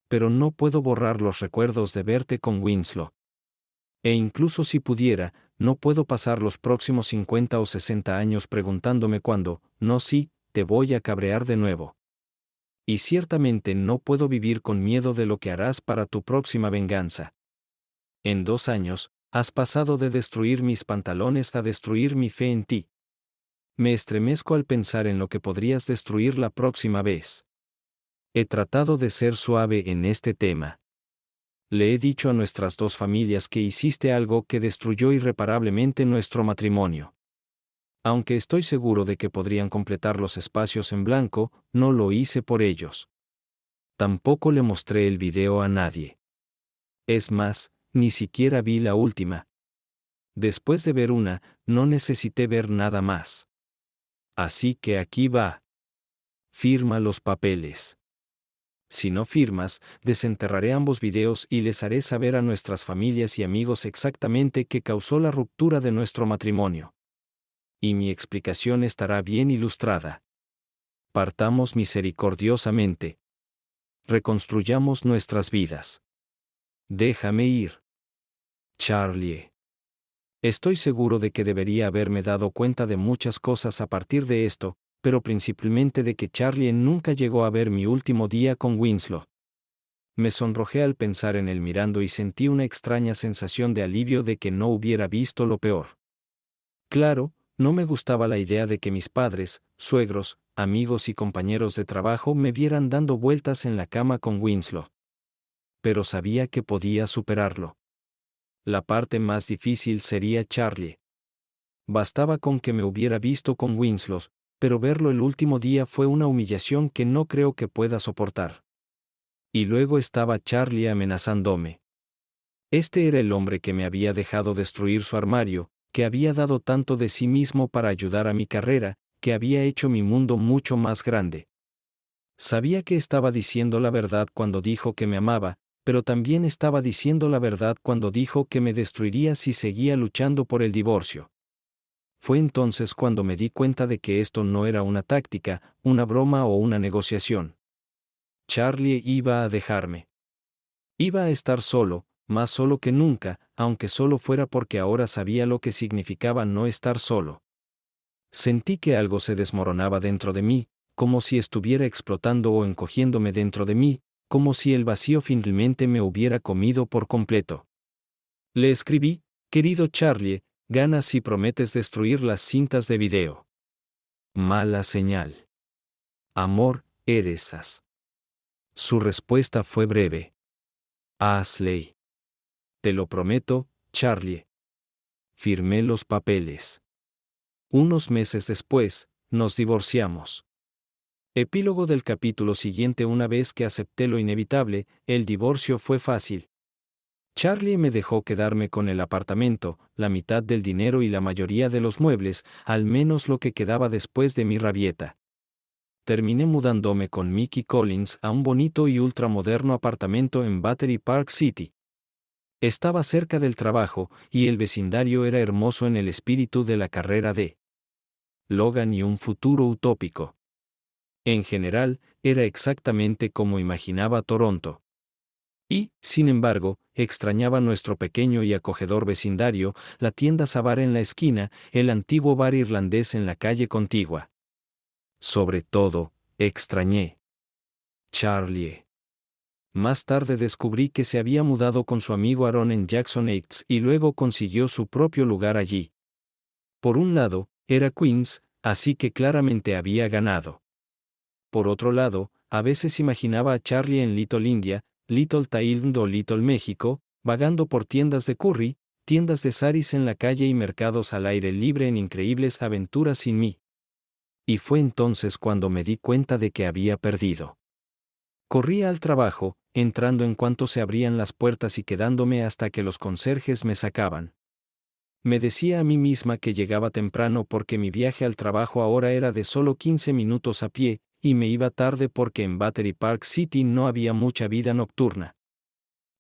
Pero no puedo borrar los recuerdos de verte con Winslow. E incluso si pudiera, no puedo pasar los próximos 50 o 60 años preguntándome cuándo, no si, te voy a cabrear de nuevo. Y ciertamente no puedo vivir con miedo de lo que harás para tu próxima venganza. En 2 años, has pasado de destruir mis pantalones a destruir mi fe en ti. Me estremezco al pensar en lo que podrías destruir la próxima vez. He tratado de ser suave en este tema. Le he dicho a nuestras 2 familias que hiciste algo que destruyó irreparablemente nuestro matrimonio. Aunque estoy seguro de que podrían completar los espacios en blanco, no lo hice por ellos. Tampoco le mostré el video a nadie. Es más, ni siquiera vi la última. Después de ver una, no necesité ver nada más. Así que aquí va. Firma los papeles. Si no firmas, desenterraré ambos videos y les haré saber a nuestras familias y amigos exactamente qué causó la ruptura de nuestro matrimonio. Y mi explicación estará bien ilustrada. Partamos misericordiosamente. Reconstruyamos nuestras vidas. Déjame ir. Charlie. Estoy seguro de que debería haberme dado cuenta de muchas cosas a partir de esto, pero principalmente de que Charlie nunca llegó a ver mi último día con Winslow. Me sonrojé al pensar en él mirando y sentí una extraña sensación de alivio de que no hubiera visto lo peor. Claro, no me gustaba la idea de que mis padres, suegros, amigos y compañeros de trabajo me vieran dando vueltas en la cama con Winslow. Pero sabía que podía superarlo. La parte más difícil sería Charlie. Bastaba con que me hubiera visto con Winslow, pero verlo el último día fue una humillación que no creo que pueda soportar. Y luego estaba Charlie amenazándome. Este era el hombre que me había dejado destruir su armario, que había dado tanto de sí mismo para ayudar a mi carrera, que había hecho mi mundo mucho más grande. Sabía que estaba diciendo la verdad cuando dijo que me amaba, pero también estaba diciendo la verdad cuando dijo que me destruiría si seguía luchando por el divorcio. Fue entonces cuando me di cuenta de que esto no era una táctica, una broma o una negociación. Charlie iba a dejarme. Iba a estar solo, más solo que nunca, aunque solo fuera porque ahora sabía lo que significaba no estar solo. Sentí que algo se desmoronaba dentro de mí, como si estuviera explotando o encogiéndome dentro de mí, como si el vacío finalmente me hubiera comido por completo. Le escribí, querido Charlie, ganas si prometes destruir las cintas de video. Mala señal. Amor, eres as. Su respuesta fue breve. Ashley. Te lo prometo, Charlie. Firmé los papeles. Unos meses después, nos divorciamos. Epílogo del capítulo siguiente. Una vez que acepté lo inevitable, el divorcio fue fácil. Charlie me dejó quedarme con el apartamento, la mitad del dinero y la mayoría de los muebles, al menos lo que quedaba después de mi rabieta. Terminé mudándome con Mickey Collins a un bonito y ultramoderno apartamento en Battery Park City. Estaba cerca del trabajo, y el vecindario era hermoso en el espíritu de la carrera de Logan y un futuro utópico. En general, era exactamente como imaginaba Toronto. Y, sin embargo, extrañaba nuestro pequeño y acogedor vecindario, la tienda Sabar en la esquina, el antiguo bar irlandés en la calle contigua. Sobre todo, extrañé Charlie. Más tarde descubrí que se había mudado con su amigo Aaron en Jackson Heights y luego consiguió su propio lugar allí. Por un lado, era Queens, así que claramente había ganado. Por otro lado, a veces imaginaba a Charlie en Little India, Little Thailand o Little México, vagando por tiendas de curry, tiendas de saris en la calle y mercados al aire libre en increíbles aventuras sin mí. Y fue entonces cuando me di cuenta de que había perdido. Corría al trabajo, entrando en cuanto se abrían las puertas y quedándome hasta que los conserjes me sacaban. Me decía a mí misma que llegaba temprano porque mi viaje al trabajo ahora era de solo 15 minutos a pie, y me iba tarde porque en Battery Park City no había mucha vida nocturna.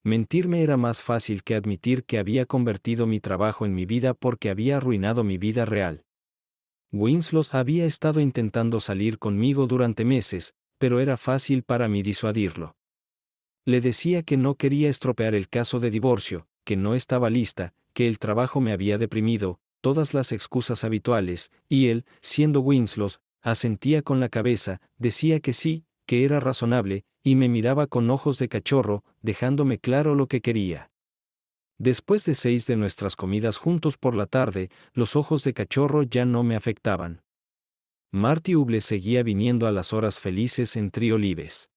Mentirme era más fácil que admitir que había convertido mi trabajo en mi vida porque había arruinado mi vida real. Winslow había estado intentando salir conmigo durante meses, pero era fácil para mí disuadirlo. Le decía que no quería estropear el caso de divorcio, que no estaba lista, que el trabajo me había deprimido, todas las excusas habituales, y él, siendo Winslow, asentía con la cabeza, decía que sí, que era razonable, y me miraba con ojos de cachorro, dejándome claro lo que quería. Después de 6 de nuestras comidas juntos por la tarde, los ojos de cachorro ya no me afectaban. Marty Huble seguía viniendo a las horas felices en Three Olives.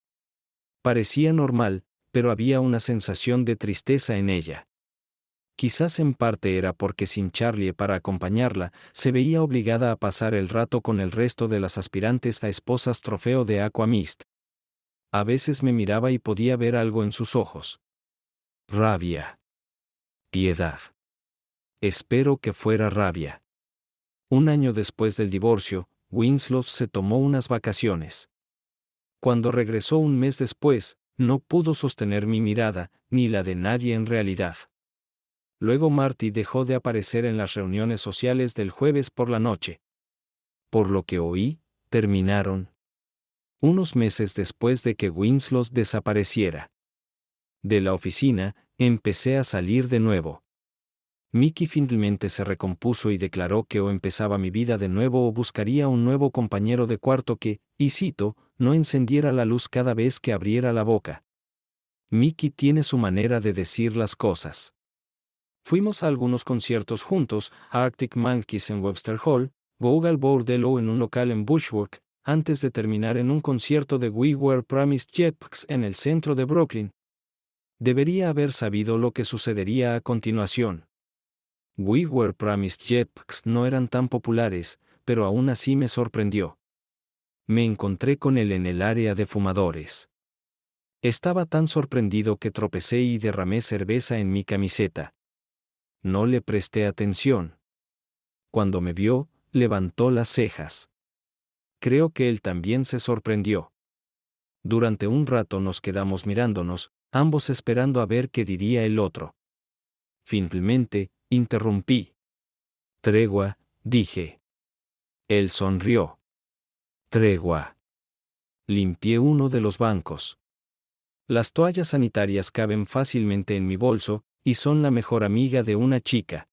Parecía normal, pero había una sensación de tristeza en ella. Quizás en parte era porque sin Charlie para acompañarla, se veía obligada a pasar el rato con el resto de las aspirantes a esposas trofeo de Aquamist. A veces me miraba y podía ver algo en sus ojos. Rabia. Piedad. Espero que fuera rabia. Un año después del divorcio, Winslow se tomó unas vacaciones. Cuando regresó un mes después, no pudo sostener mi mirada, ni la de nadie en realidad. Luego Marty dejó de aparecer en las reuniones sociales del jueves por la noche. Por lo que oí, terminaron. Unos meses después de que Winslow desapareciera. De la oficina, empecé a salir de nuevo. Mickey finalmente se recompuso y declaró que o empezaba mi vida de nuevo o buscaría un nuevo compañero de cuarto que, y cito, no encendiera la luz cada vez que abriera la boca. Mickey tiene su manera de decir las cosas. Fuimos a algunos conciertos juntos, Arctic Monkeys en Webster Hall, Google Bordello en un local en Bushwick, antes de terminar en un concierto de We Were Promised Jetpacks en el centro de Brooklyn. Debería haber sabido lo que sucedería a continuación. We Were Promised Jetpacks no eran tan populares, pero aún así me sorprendió. Me encontré con él en el área de fumadores. Estaba tan sorprendido que tropecé y derramé cerveza en mi camiseta. No le presté atención. Cuando me vio, levantó las cejas. Creo que él también se sorprendió. Durante un rato nos quedamos mirándonos, ambos esperando a ver qué diría el otro. Finalmente, interrumpí. Tregua, dije. Él sonrió. Tregua. Limpié uno de los bancos. Las toallas sanitarias caben fácilmente en mi bolso, y son la mejor amiga de una chica.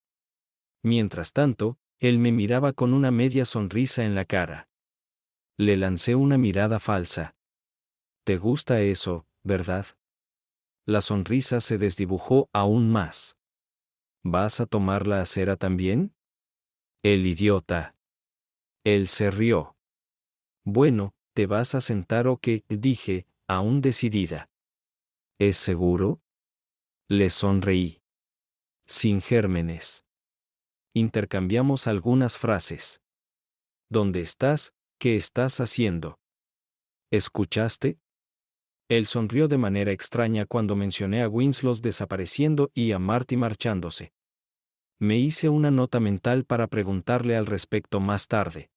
Mientras tanto, él me miraba con una media sonrisa en la cara. Le lancé una mirada falsa. ¿Te gusta eso, verdad? La sonrisa se desdibujó aún más. ¿Vas a tomar la acera también? El idiota. Él se rió. Bueno, ¿te vas a sentar o qué? Dije, aún decidida. ¿Es seguro? Le sonreí. Sin gérmenes. Intercambiamos algunas frases. ¿Dónde estás? ¿Qué estás haciendo? ¿Escuchaste? Él sonrió de manera extraña cuando mencioné a Winslow desapareciendo y a Marty marchándose. Me hice una nota mental para preguntarle al respecto más tarde.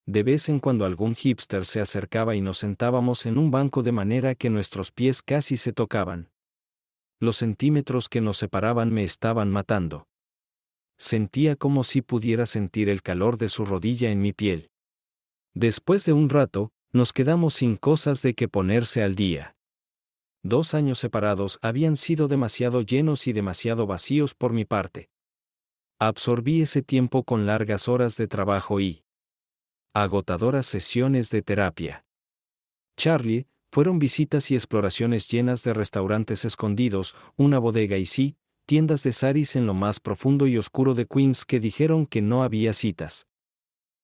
De vez en cuando algún hipster se acercaba y nos sentábamos en un banco de manera que nuestros pies casi se tocaban. Los centímetros que nos separaban me estaban matando. Sentía como si pudiera sentir el calor de su rodilla en mi piel. Después de un rato, nos quedamos sin cosas de que ponerse al día. 2 años separados habían sido demasiado llenos y demasiado vacíos por mi parte. Absorbí ese tiempo con largas horas de trabajo y agotadoras sesiones de terapia. Charlie, fueron visitas y exploraciones llenas de restaurantes escondidos, una bodega y sí, tiendas de saris en lo más profundo y oscuro de Queens que dijeron que no había citas.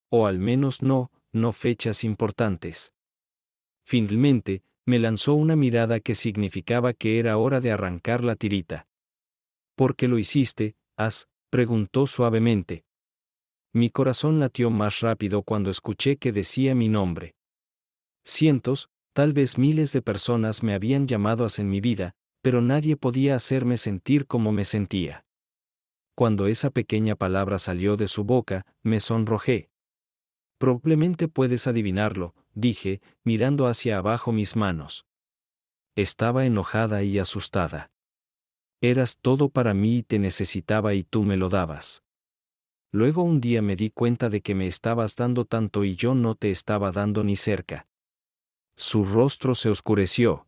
O al menos no fechas importantes. Finalmente, me lanzó una mirada que significaba que era hora de arrancar la tirita. ¿Por qué lo hiciste, As?, preguntó suavemente. Mi corazón latió más rápido cuando escuché que decía mi nombre. Cientos, tal vez miles de personas me habían llamado As en mi vida, pero nadie podía hacerme sentir como me sentía. Cuando esa pequeña palabra salió de su boca, me sonrojé. Probablemente puedes adivinarlo, dije, mirando hacia abajo mis manos. Estaba enojada y asustada. Eras todo para mí y te necesitaba y tú me lo dabas. Luego un día me di cuenta de que me estabas dando tanto y yo no te estaba dando ni cerca. Su rostro se oscureció.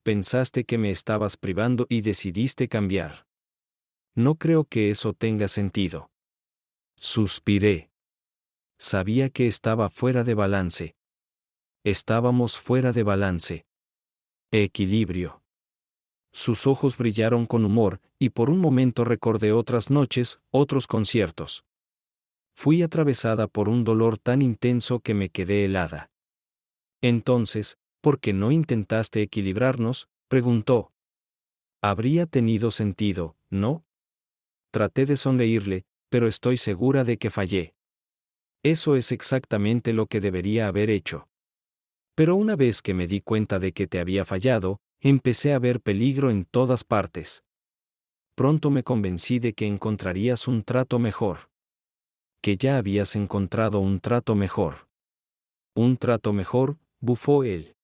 Pensaste que me estabas privando y decidiste cambiar. No creo que eso tenga sentido. Suspiré. Sabía que estaba fuera de balance. Estábamos fuera de balance. Equilibrio. Sus ojos brillaron con humor, y por un momento recordé otras noches, otros conciertos. Fui atravesada por un dolor tan intenso que me quedé helada. Entonces, ¿por qué no intentaste equilibrarnos?, preguntó. Habría tenido sentido, ¿no? Traté de sonreírle, pero estoy segura de que fallé. Eso es exactamente lo que debería haber hecho. Pero una vez que me di cuenta de que te había fallado, empecé a ver peligro en todas partes. Pronto me convencí de que encontrarías un trato mejor. Que ya habías encontrado un trato mejor. ¿Un trato mejor?, bufó él.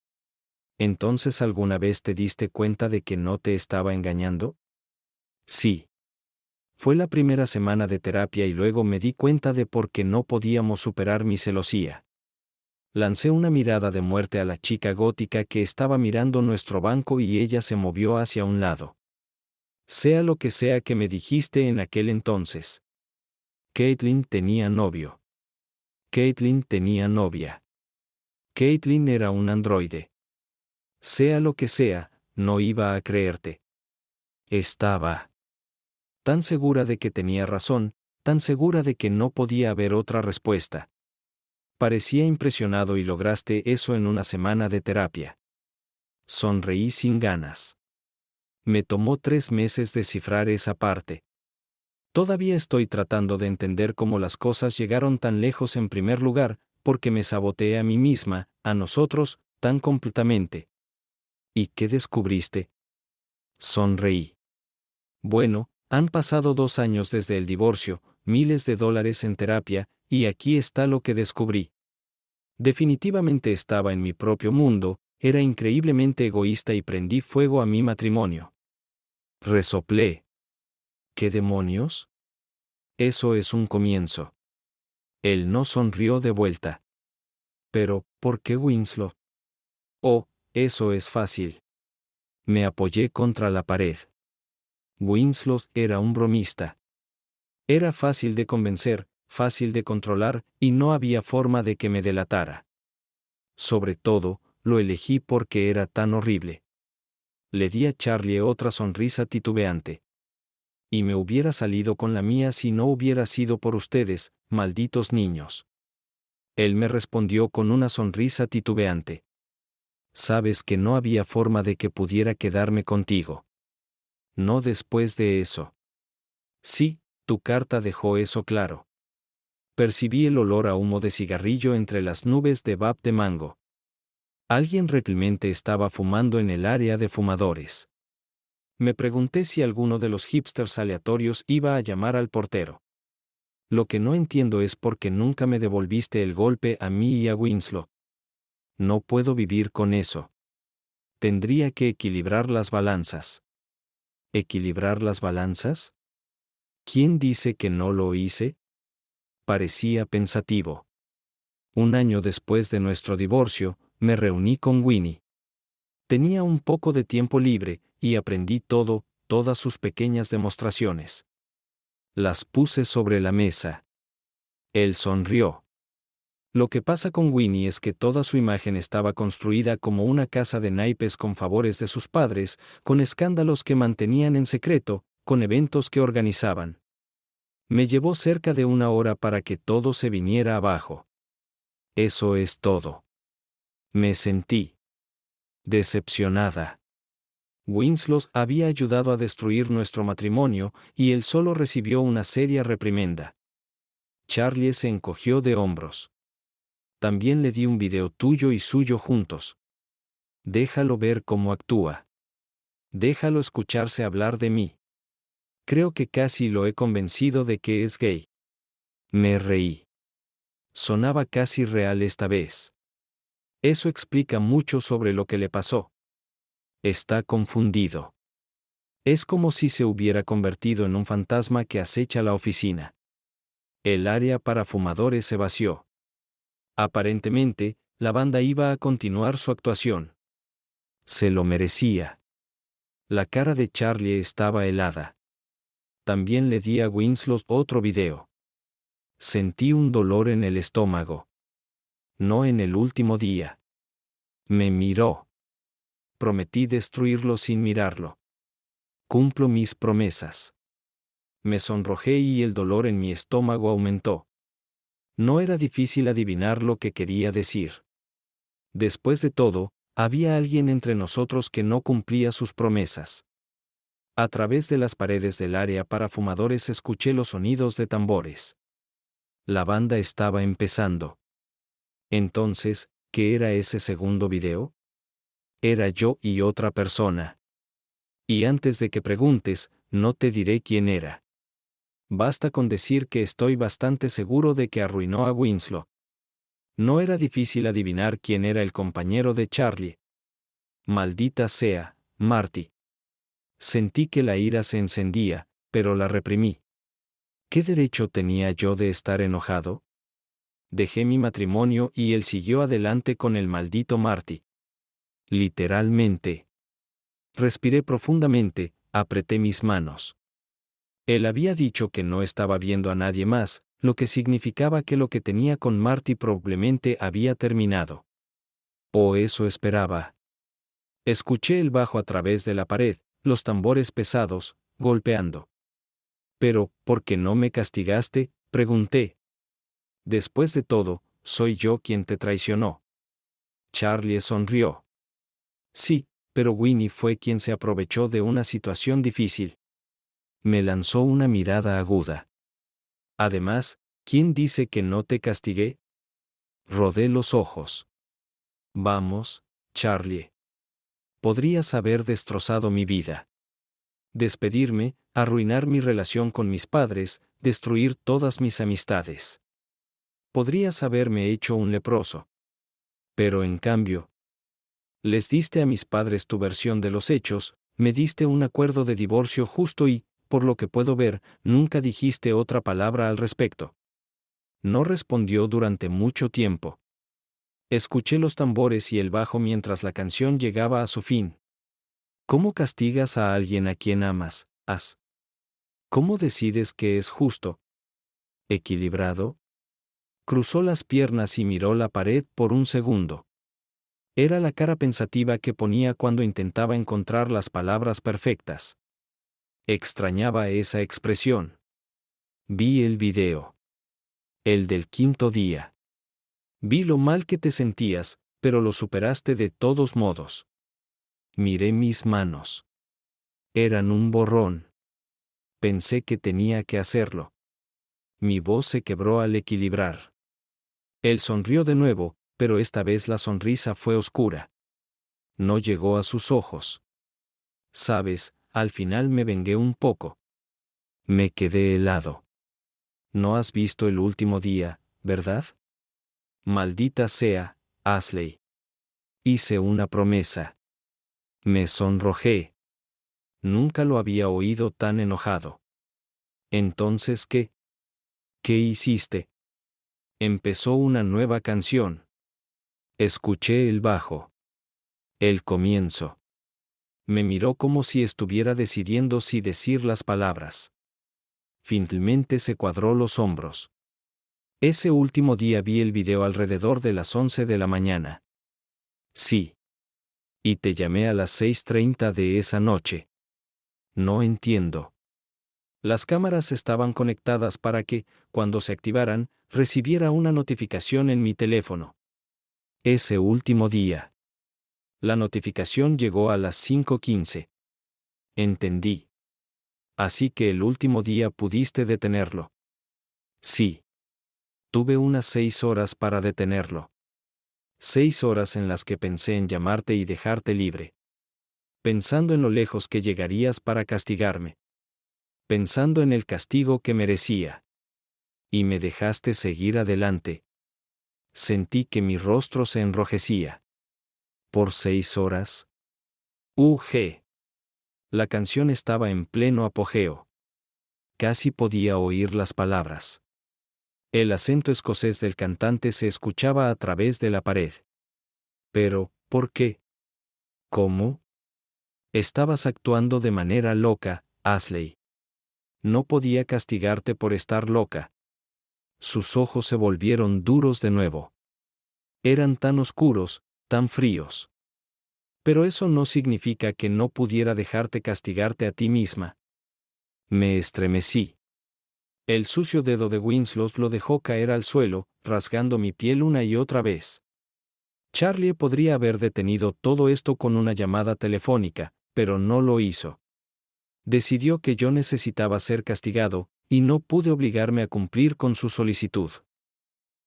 ¿Entonces alguna vez te diste cuenta de que no te estaba engañando? Sí. Fue la primera semana de terapia y luego me di cuenta de por qué no podíamos superar mi celosía. Lancé una mirada de muerte a la chica gótica que estaba mirando nuestro banco y ella se movió hacia un lado. Sea lo que sea que me dijiste en aquel entonces. Caitlin tenía novio. Caitlin tenía novia. Caitlin era un androide. Sea lo que sea, no iba a creerte. Estaba tan segura de que tenía razón, tan segura de que no podía haber otra respuesta. Parecía impresionado y lograste eso en una semana de terapia. Sonreí sin ganas. Me tomó 3 meses descifrar esa parte. Todavía estoy tratando de entender cómo las cosas llegaron tan lejos en primer lugar, porque me saboteé a mí misma, a nosotros, tan completamente. ¿Y qué descubriste? Sonreí. Bueno, han pasado 2 años desde el divorcio, miles de dólares en terapia, y aquí está lo que descubrí. Definitivamente estaba en mi propio mundo, era increíblemente egoísta y prendí fuego a mi matrimonio. Resoplé. ¿Qué demonios? Eso es un comienzo. Él no sonrió de vuelta. Pero, ¿por qué Winslow? Oh, eso es fácil. Me apoyé contra la pared. Winslow era un bromista. Era fácil de convencer, fácil de controlar, y no había forma de que me delatara. Sobre todo, lo elegí porque era tan horrible. Le di a Charlie otra sonrisa titubeante. Y me hubiera salido con la mía si no hubiera sido por ustedes, malditos niños. Él me respondió con una sonrisa titubeante. Sabes que no había forma de que pudiera quedarme contigo. No después de eso. Sí, tu carta dejó eso claro. Percibí el olor a humo de cigarrillo entre las nubes de vapor de mango. Alguien realmente estaba fumando en el área de fumadores. Me pregunté si alguno de los hipsters aleatorios iba a llamar al portero. Lo que no entiendo es por qué nunca me devolviste el golpe a mí y a Winslow. No puedo vivir con eso. Tendría que equilibrar las balanzas. ¿Equilibrar las balanzas? ¿Quién dice que no lo hice? Parecía pensativo. Un año después de nuestro divorcio, me reuní con Winnie. Tenía un poco de tiempo libre, y aprendí todas sus pequeñas demostraciones. Las puse sobre la mesa. Él sonrió. Lo que pasa con Winnie es que toda su imagen estaba construida como una casa de naipes con favores de sus padres, con escándalos que mantenían en secreto, con eventos que organizaban. Me llevó cerca de 1 hora para que todo se viniera abajo. Eso es todo. Me sentí decepcionada. Winslow había ayudado a destruir nuestro matrimonio, y él solo recibió una seria reprimenda. Charlie se encogió de hombros. También le di un video tuyo y suyo juntos. Déjalo ver cómo actúa. Déjalo escucharse hablar de mí. Creo que casi lo he convencido de que es gay. Me reí. Sonaba casi real esta vez. Eso explica mucho sobre lo que le pasó. Está confundido. Es como si se hubiera convertido en un fantasma que acecha la oficina. El área para fumadores se vació. Aparentemente, la banda iba a continuar su actuación. Se lo merecía. La cara de Charlie estaba helada. También le di a Winslow otro video. Sentí un dolor en el estómago. No en el último día. Me miró. Prometí destruirlo sin mirarlo. Cumplo mis promesas. Me sonrojé y el dolor en mi estómago aumentó. No era difícil adivinar lo que quería decir. Después de todo, había alguien entre nosotros que no cumplía sus promesas. A través de las paredes del área para fumadores escuché los sonidos de tambores. La banda estaba empezando. Entonces, ¿qué era ese segundo video? Era yo y otra persona. Y antes de que preguntes, no te diré quién era. Basta con decir que estoy bastante seguro de que arruinó a Winslow. No era difícil adivinar quién era el compañero de Charlie. Maldita sea, Marty. Sentí que la ira se encendía, pero la reprimí. ¿Qué derecho tenía yo de estar enojado? Dejé mi matrimonio y él siguió adelante con el maldito Marty. Literalmente. Respiré profundamente, apreté mis manos. Él había dicho que no estaba viendo a nadie más, lo que significaba que lo que tenía con Marty probablemente había terminado. O eso esperaba. Escuché el bajo a través de la pared, los tambores pesados, golpeando. Pero, ¿por qué no me castigaste?, pregunté. Después de todo, soy yo quien te traicionó. Charlie sonrió. Sí, pero Winnie fue quien se aprovechó de una situación difícil. Me lanzó una mirada aguda. Además, ¿quién dice que no te castigué? Rodé los ojos. Vamos, Charlie. Podrías haber destrozado mi vida. Despedirme, arruinar mi relación con mis padres, destruir todas mis amistades. Podrías haberme hecho un leproso. Pero en cambio, les diste a mis padres tu versión de los hechos, me diste un acuerdo de divorcio justo y, por lo que puedo ver, nunca dijiste otra palabra al respecto. No respondió durante mucho tiempo. Escuché los tambores y el bajo mientras la canción llegaba a su fin. ¿Cómo castigas a alguien a quien amas? ¿Cómo decides que es justo? ¿Equilibrado? Cruzó las piernas y miró la pared por un segundo. Era la cara pensativa que ponía cuando intentaba encontrar las palabras perfectas. Extrañaba esa expresión. Vi el video. El del quinto día. Vi lo mal que te sentías, pero lo superaste de todos modos. Miré mis manos. Eran un borrón. Pensé que tenía que hacerlo. Mi voz se quebró al equilibrar. Él sonrió de nuevo, pero esta vez la sonrisa fue oscura. No llegó a sus ojos. Sabes, al final me vengué un poco. Me quedé helado. No has visto el último día, ¿verdad? Maldita sea, Ashley. Hice una promesa. Me sonrojé. Nunca lo había oído tan enojado. Entonces, ¿qué? ¿Qué hiciste? Empezó una nueva canción. Escuché el bajo. El comienzo. Me miró como si estuviera decidiendo si decir las palabras. Finalmente se cuadró los hombros. Ese último día vi el video alrededor de las 11 de la mañana. Sí. Y te llamé a las 6:30 de esa noche. No entiendo. Las cámaras estaban conectadas para que, cuando se activaran, recibiera una notificación en mi teléfono. Ese último día. La notificación llegó a las 5:15. Entendí. Así que el último día pudiste detenerlo. Sí. Tuve unas 6 horas para detenerlo. 6 horas en las que pensé en llamarte y dejarte libre. Pensando en lo lejos que llegarías para castigarme. Pensando en el castigo que merecía. Y me dejaste seguir adelante. Sentí que mi rostro se enrojecía. ¿Por 6 horas? La canción estaba en pleno apogeo. Casi podía oír las palabras. El acento escocés del cantante se escuchaba a través de la pared. Pero, ¿por qué? ¿Cómo? Estabas actuando de manera loca, Ashley. No podía castigarte por estar loca. Sus ojos se volvieron duros de nuevo. Eran tan oscuros, tan fríos. Pero eso no significa que no pudiera dejarte castigarte a ti misma. Me estremecí. El sucio dedo de Winslow lo dejó caer al suelo, rasgando mi piel una y otra vez. Charlie podría haber detenido todo esto con una llamada telefónica, pero no lo hizo. Decidió que yo necesitaba ser castigado, y no pude obligarme a cumplir con su solicitud.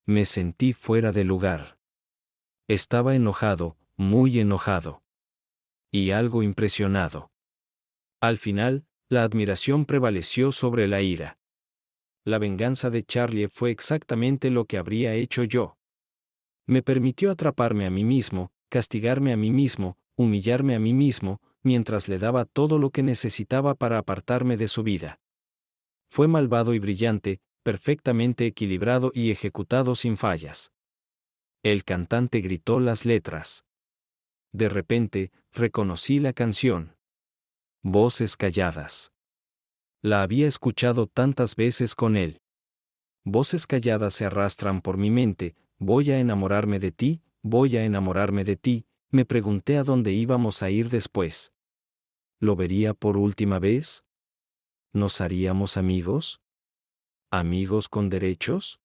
Me sentí fuera de lugar. Estaba enojado, muy enojado. Y algo impresionado. Al final, la admiración prevaleció sobre la ira. La venganza de Charlie fue exactamente lo que habría hecho yo. Me permitió atraparme a mí mismo, castigarme a mí mismo, humillarme a mí mismo, mientras le daba todo lo que necesitaba para apartarme de su vida. Fue malvado y brillante, perfectamente equilibrado y ejecutado sin fallas. El cantante gritó las letras. De repente, reconocí la canción. Voces calladas. La había escuchado tantas veces con él. Voces calladas se arrastran por mi mente. Voy a enamorarme de ti, voy a enamorarme de ti. Me pregunté a dónde íbamos a ir después. ¿Lo vería por última vez? ¿Nos haríamos amigos? ¿Amigos con derechos?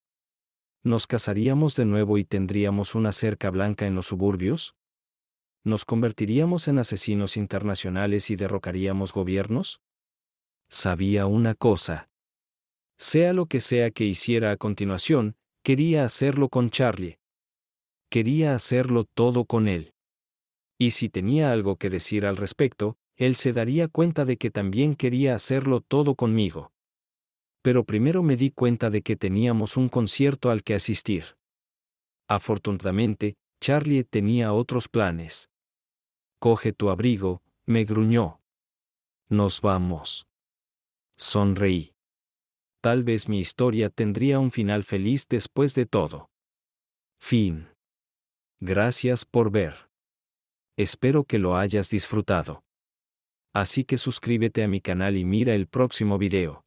¿Nos casaríamos de nuevo y tendríamos una cerca blanca en los suburbios? ¿Nos convertiríamos en asesinos internacionales y derrocaríamos gobiernos? Sabía una cosa. Sea lo que sea que hiciera a continuación, quería hacerlo con Charlie. Quería hacerlo todo con él. Y si tenía algo que decir al respecto, él se daría cuenta de que también quería hacerlo todo conmigo. Pero primero me di cuenta de que teníamos un concierto al que asistir. Afortunadamente, Charlie tenía otros planes. Coge tu abrigo, me gruñó. Nos vamos. Sonreí. Tal vez mi historia tendría un final feliz después de todo. Fin. Gracias por ver. Espero que lo hayas disfrutado. Así que suscríbete a mi canal y mira el próximo video.